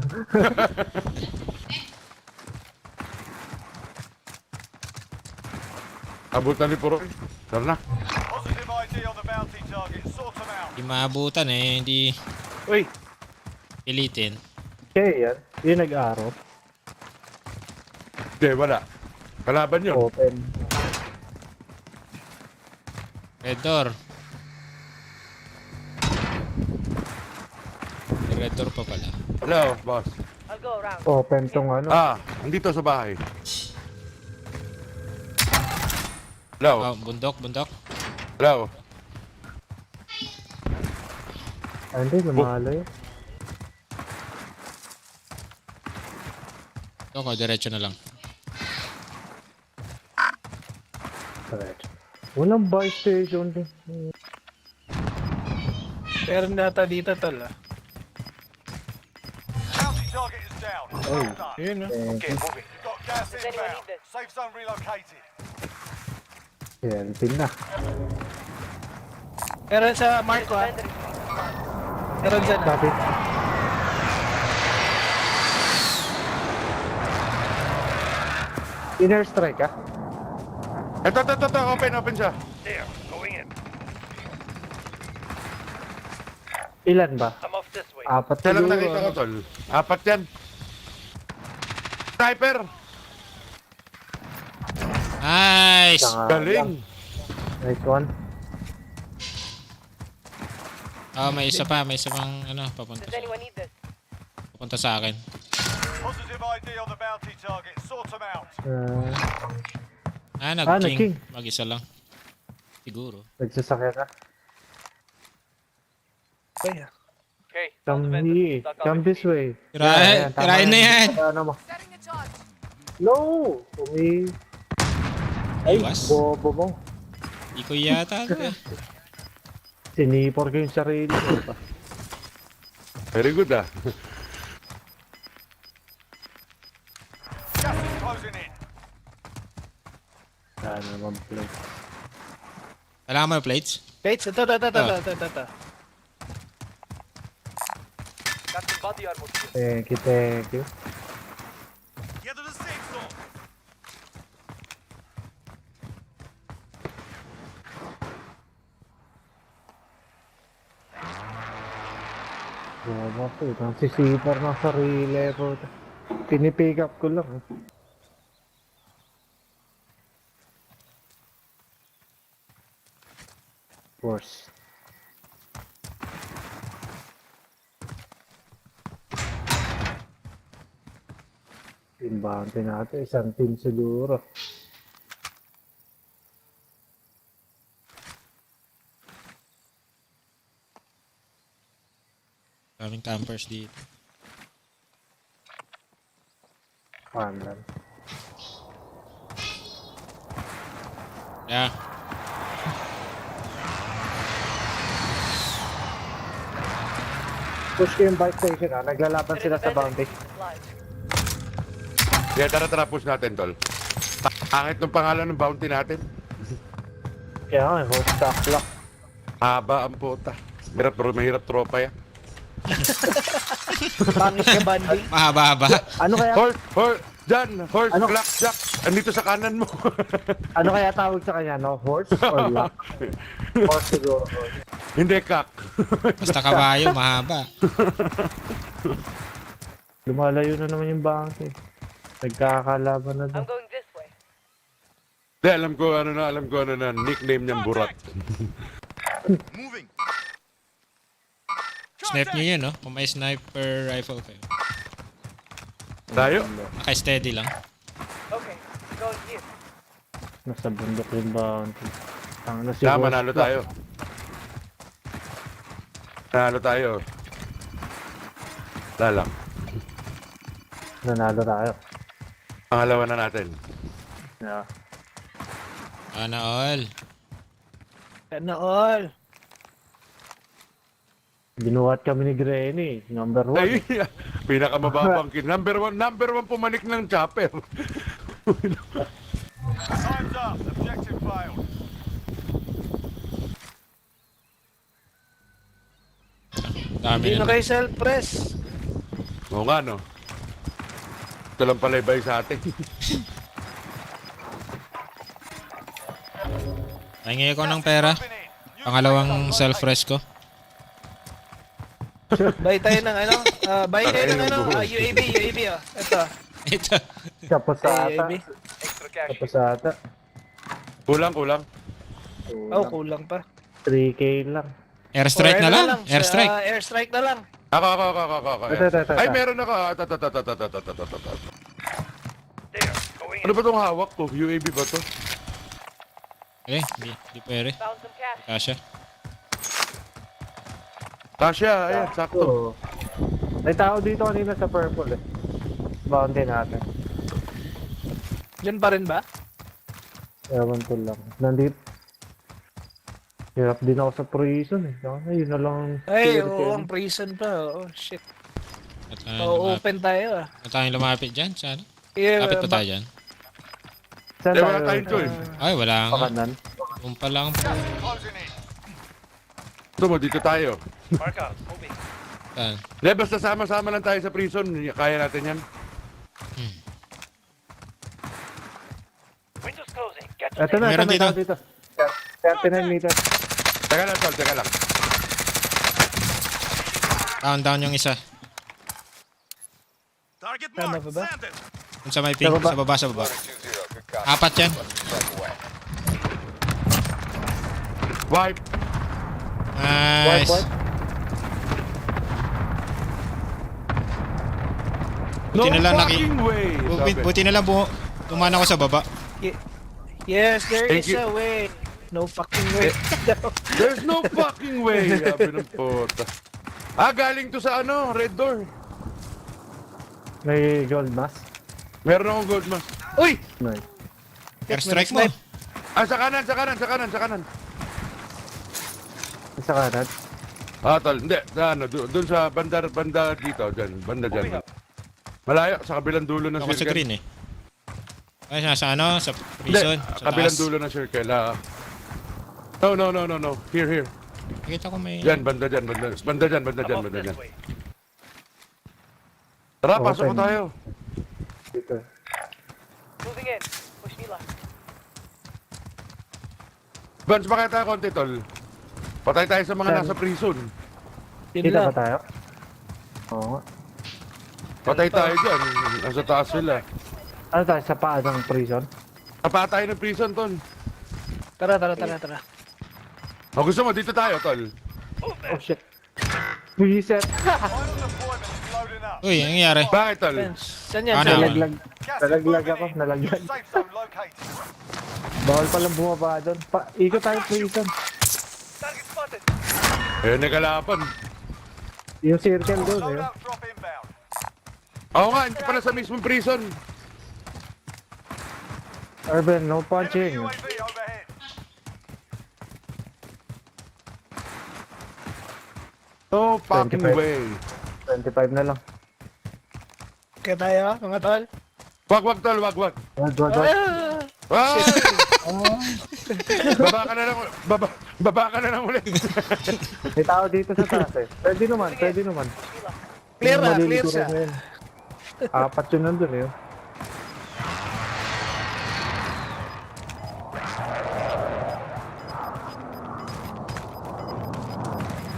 Abutan ni Puro. Tara na. Positive ID on the bounty target. Sort them out. Hindi maabutan eh. Hindi Uy. pilitin. Okay, yan. Yung nag-araw. Hindi, wala. Kalaban yun. Open. Red door. May red door pa pala. Hello, boss. I'll go around. Open tong ano. Nandito sa bahay. Hello. Oh, bundok. Hello. Hindi, lumalo yun. Ako, diretso na lang. Correct. Walang buy station din. Meron data dito tol ah. Bounty target is down. Oh, yun no. Okay, moving. You've got gas inbound. Safe zone relocated. Yan, pin na. Meron sa Marco ah. Meron dyan ah. Copy. Inner strike ah. Ito. Open siya. There, going in. Ilan ba? I'm off this way. Apat Siya lang siguro, nakita ko, ano. tol. Apat yan. Sniper! Nice! Galing! Nice one. Oh, may isa pang papunta. Does anyone need this? Papunta sa akin. Positive ID on the bounty target. Sort them out. Nag-king. Mag-isa lang. Siguro. Nagsasakyan ka. Okay. Come here. Come this way. Tirahin na yan. Ano mo? No! Ay, bobo mo. Ikaw yata. Sinipor ko yung sarili ko. Very good ah. Gas is closing in. Ano naman plate. Kailangan mo yung plates? Plates? Ito. Got some body armor here. Thank you. Get to the safe zone. Ako, nagsisipar ng sarili ko. Pinipick up ko lang. Force. Timbante natin, isang team siguro. Daming campers dito. Pandan. Yeah. Push ko yung bike station ha, naglalaban sila sa bounty. Yeah, tara push natin, tol. Pangit ng pangalan ng bounty natin. Kaya nga, horse stock lock. Haba ang puta. Mahirap tropa yan. Pangit ka, Bandy. Mahaba-haba. Ano kaya? Horse, Ano? clock, jack. Andito sa kanan mo. Ano kaya tawag sa kanya, no? Horse or lock? Horse siguro. Hindi, kak. Basta kabayo, mahaba. Lumalayo na naman yung bounty. Nagkakalaban na doon. going this way. Hindi, alam ko na, nickname niyang Burat. Snipe nyo yun, no? Kung may sniper rifle kayo. Tayo? Naka-steady lang. Okay, going here. Nasa bundok yung bounty. Tama, nanalo tayo. Nanalo tayo. Lalang. Nanalo tayo. Pangalawa na natin. Yeah. Sana all. Sana all. Binuhat kami ni Granny. Number 1. Ay, pinakamababang kin. Number one pumanik ng chopper. Time's up. Objective failed. Dami Hindi na na. kayo self-press. Oo nga, no? Ito lang pala ibay sa atin. Pahingi ko ng pera. Pangalawang self-res ko. Buy tayo ng ano? Buy tayo ng ano? UAV oh. Ito. Ito. Tapos sa ata. UAV. Tapos sa ata. Kulang. Oh, kulang pa. 3K lang. Airstrike na lang. Airstrike. Airstrike na lang. Ako. Ito. Ay, meron ako. Ano ba itong hawak ko? UAV ba to? Eh, di pwede. Found some cash. Kasha. Kasya, ayan, sakto. Oo. May tao dito kanina sa purple eh. Bounty natin. Diyan pa rin ba? Ewan ko lang. Nandito. Hirap din ako sa prison eh. Yun na lang. Ay, oo, ang prison pa. Oh, shit. Open tayo ah. At tayong lumapit dyan, sana. Yeah, Lapit pa tayo dyan. Saan Eh, tayo? wala tayong choice. Ay, wala nga. Pakanan. Kung pa lang po. Ito mo, dito tayo. Mark out. Moving. Saan? Hindi, basta sama-sama lang tayo sa prison. Kaya natin yan. Windows closing. Get to Ito na, Meron ito dito. 39 meters. Teka lang, Tol, teka lang. Down yung isa. Target Tama marked. ba? Send it. Kung sa may ping, sa baba. Apat yan. Wipe. Nice. Buti na lang fucking way. Buti na lang tumaan ako sa baba. Yes, there Thank is you. a way. No fucking way. There's no fucking way. Sabi ng puta. Galing to sa ano, red door. May gold mask. Meron akong gold mask. Uy! Nice. Airstrike mo. Sa kanan. Sa kanan. Tol, hindi. Doon sa banda dito. Banda dyan. Malayo, sa kabilang dulo ng Ako sa circle. green eh. Ay, sa ano? Sa prison? Hindi, Sa kabilang taas? dulo ng circle. No. Here. Nakita ko may... Yan, banda dyan. Tara, pasok Open. ko tayo. Dito. Moving in. Push me left. Vance, bakit tayo konti, tol? Patay tayo sa mga Saan? nasa prison. Yun Kita lang. ba tayo? Oo nga. Patay tayo dyan. Nasa taas sila. Ano tayo, sa paa ng prison? Tapa tayo ng prison, tol. Tara. O gusto mo, dito tayo, tol. Oh shit. Reset. Uy, ang nangyari? Bakit, tol? Saan yan? Ano? Nalaglag ako, nalaglag. Bawal palang bumaba doon. Ikot tayo prison. Target spotted. Ayun, nagkalapan. Yung circle doon, eh. Drop inbound. Oo nga, hindi pala sa mismong prison. Urban, no punching. UAV overhead. No fucking 25. way. 25 na lang. Kaya tayo, mga tol. Wag, tol, wag. Wag. Ah! Baba ka na lang, baba ka na lang ulit. May tao dito sa taas, eh. Pwede naman. Clear na, Malilito clear siya. na yun. Apat yun nandun, eh.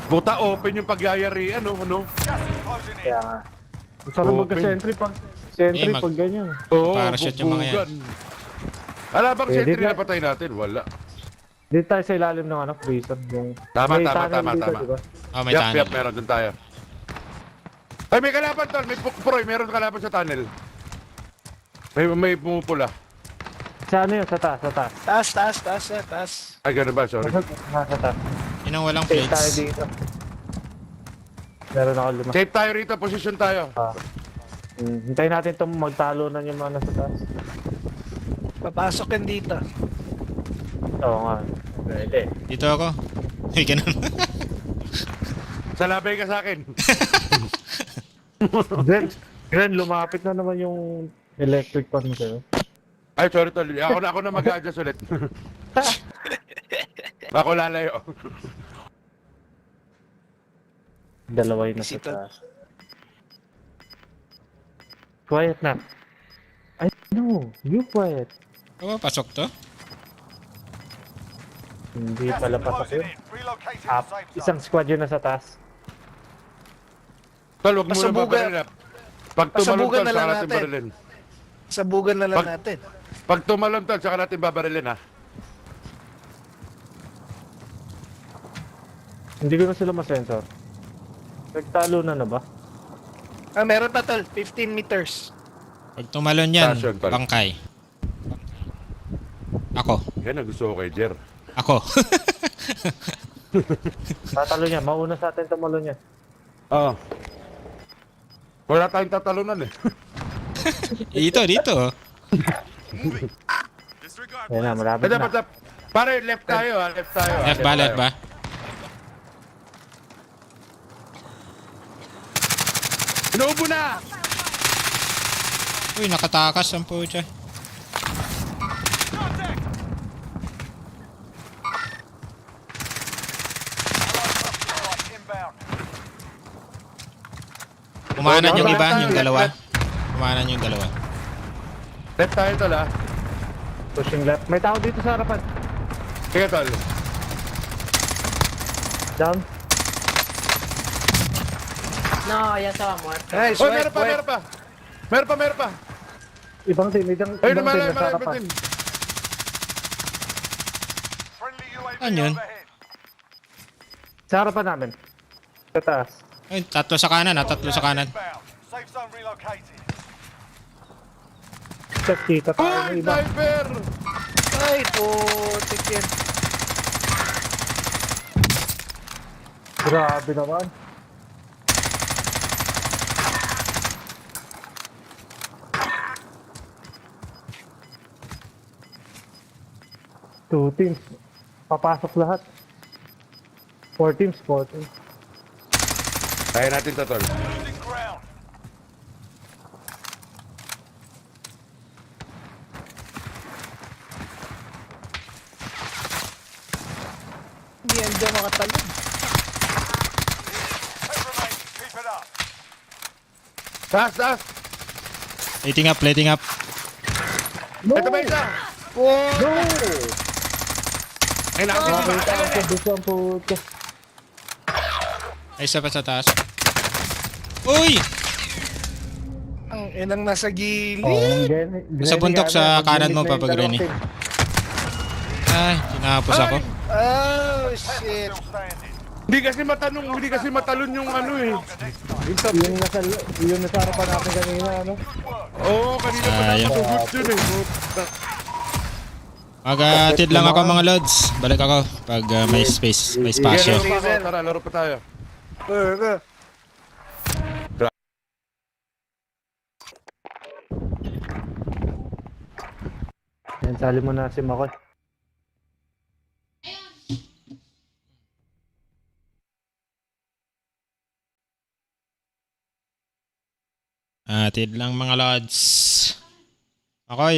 Buta, open yung pagyayarian, no? Kaya nga. Ang sarap Open. magka-sentry pag ganyan. Oo, Parachute yung mga yan. bugbugan. Ala bang Pwede sentry na. na patay natin? Wala. Dito tayo sa ilalim ng prison. Yung Tama, may tama, tunnel tama, dito, tama. diba? Oh, may Yap, tunnel. meron dun tayo. Ay, may kalaban, tol. May Proy, meron kalaban sa tunnel. May pumupula. Sa ano yun? Sa taas. Taas. Ay, ganun ba? Sorry. Sa taas. Yun ang walang Safe tayo plates. dito. Meron ako 5. Safe tayo rito, position tayo. Hintayin natin itong magtalo na yung mga nasa taas. Papasok yan dito. Oo nga. Pwede. Dito ako. Ay, ganun. Salabay ka sa akin. Gren, lumapit na naman yung electric pan mo sa'yo. Ay, sorry, tol. Ako na mag-adjust ulit. Ako lalayo. Dalawa yun nasa taas. Quiet na. Ay, no. You quiet. Oo, pasok to. Hindi pala pasok yun. Isang squad yun nasa taas. Tol, wag mo na Pasabugan. babarilin. Pag tumalon, Pasabugan tol, na lang saka natin natin. barilin. Sabugan na lang natin. Pag tumalon, tol, saka natin babarilin, ha? Hindi ko na sila masensor. Nagtalo na ba? Meron pa tol. 15 meters. Pag tumalon yan, Passion, tol. bangkay. Ako. Yan ang gusto ko kay Jer. Ako. Tatalo niya. Mauna sa atin tumalo niya. Oo. Wala tayong tatalunan, eh. Dito. Yan na, malapit na. Dapat, pare, left tayo, ha? Left tayo, ha? Left ba? Inuubo na! Uy, nakatakas ang pucha. Kumanan yung iba, yung dalawa. Kumanan yung dalawa. Left tayo, tol, ha? Pushing left. May tao dito sa harapan. Sige, tol. Down. No, ya estaba muerto. Nice, Oy, meron pa. Meron pa. Ibang team, ibang Ayun, team malay, nasa harapan. Ano yun? Sa harapan namin. Sa taas. Ay, tatlo sa kanan. Safe zone relocated. Check kita tayo ng Uy, iba. sniper! Ay, putik yan. Grabe naman. Two teams. Papasok lahat. 4 teams. Kaya natin to, tol. Losing ground. Hindi yan dyan makatalon. Keep it up. Taas! Plating up. No! Ito ba isa? No! Ay, nakakita Grabe tayo sa busang puto. Ay, isa pa sa taas. Uy! Ang inang nasa gilid. Sa bundok sa kanan mo, Papa Granny. Ay, tinapos ako. Oh, shit. Hindi kasi matalon yung ano eh. Yung nasa harapan natin kanina, ano? Oo, kanina pa nakasugot yun eh. Mag-atid lang ako mga lods. Balik ako pag may space, may spasyo. Tara, laro pa tayo. Yan, sali mo na si Makoy. Atid lang mga lods. Okay.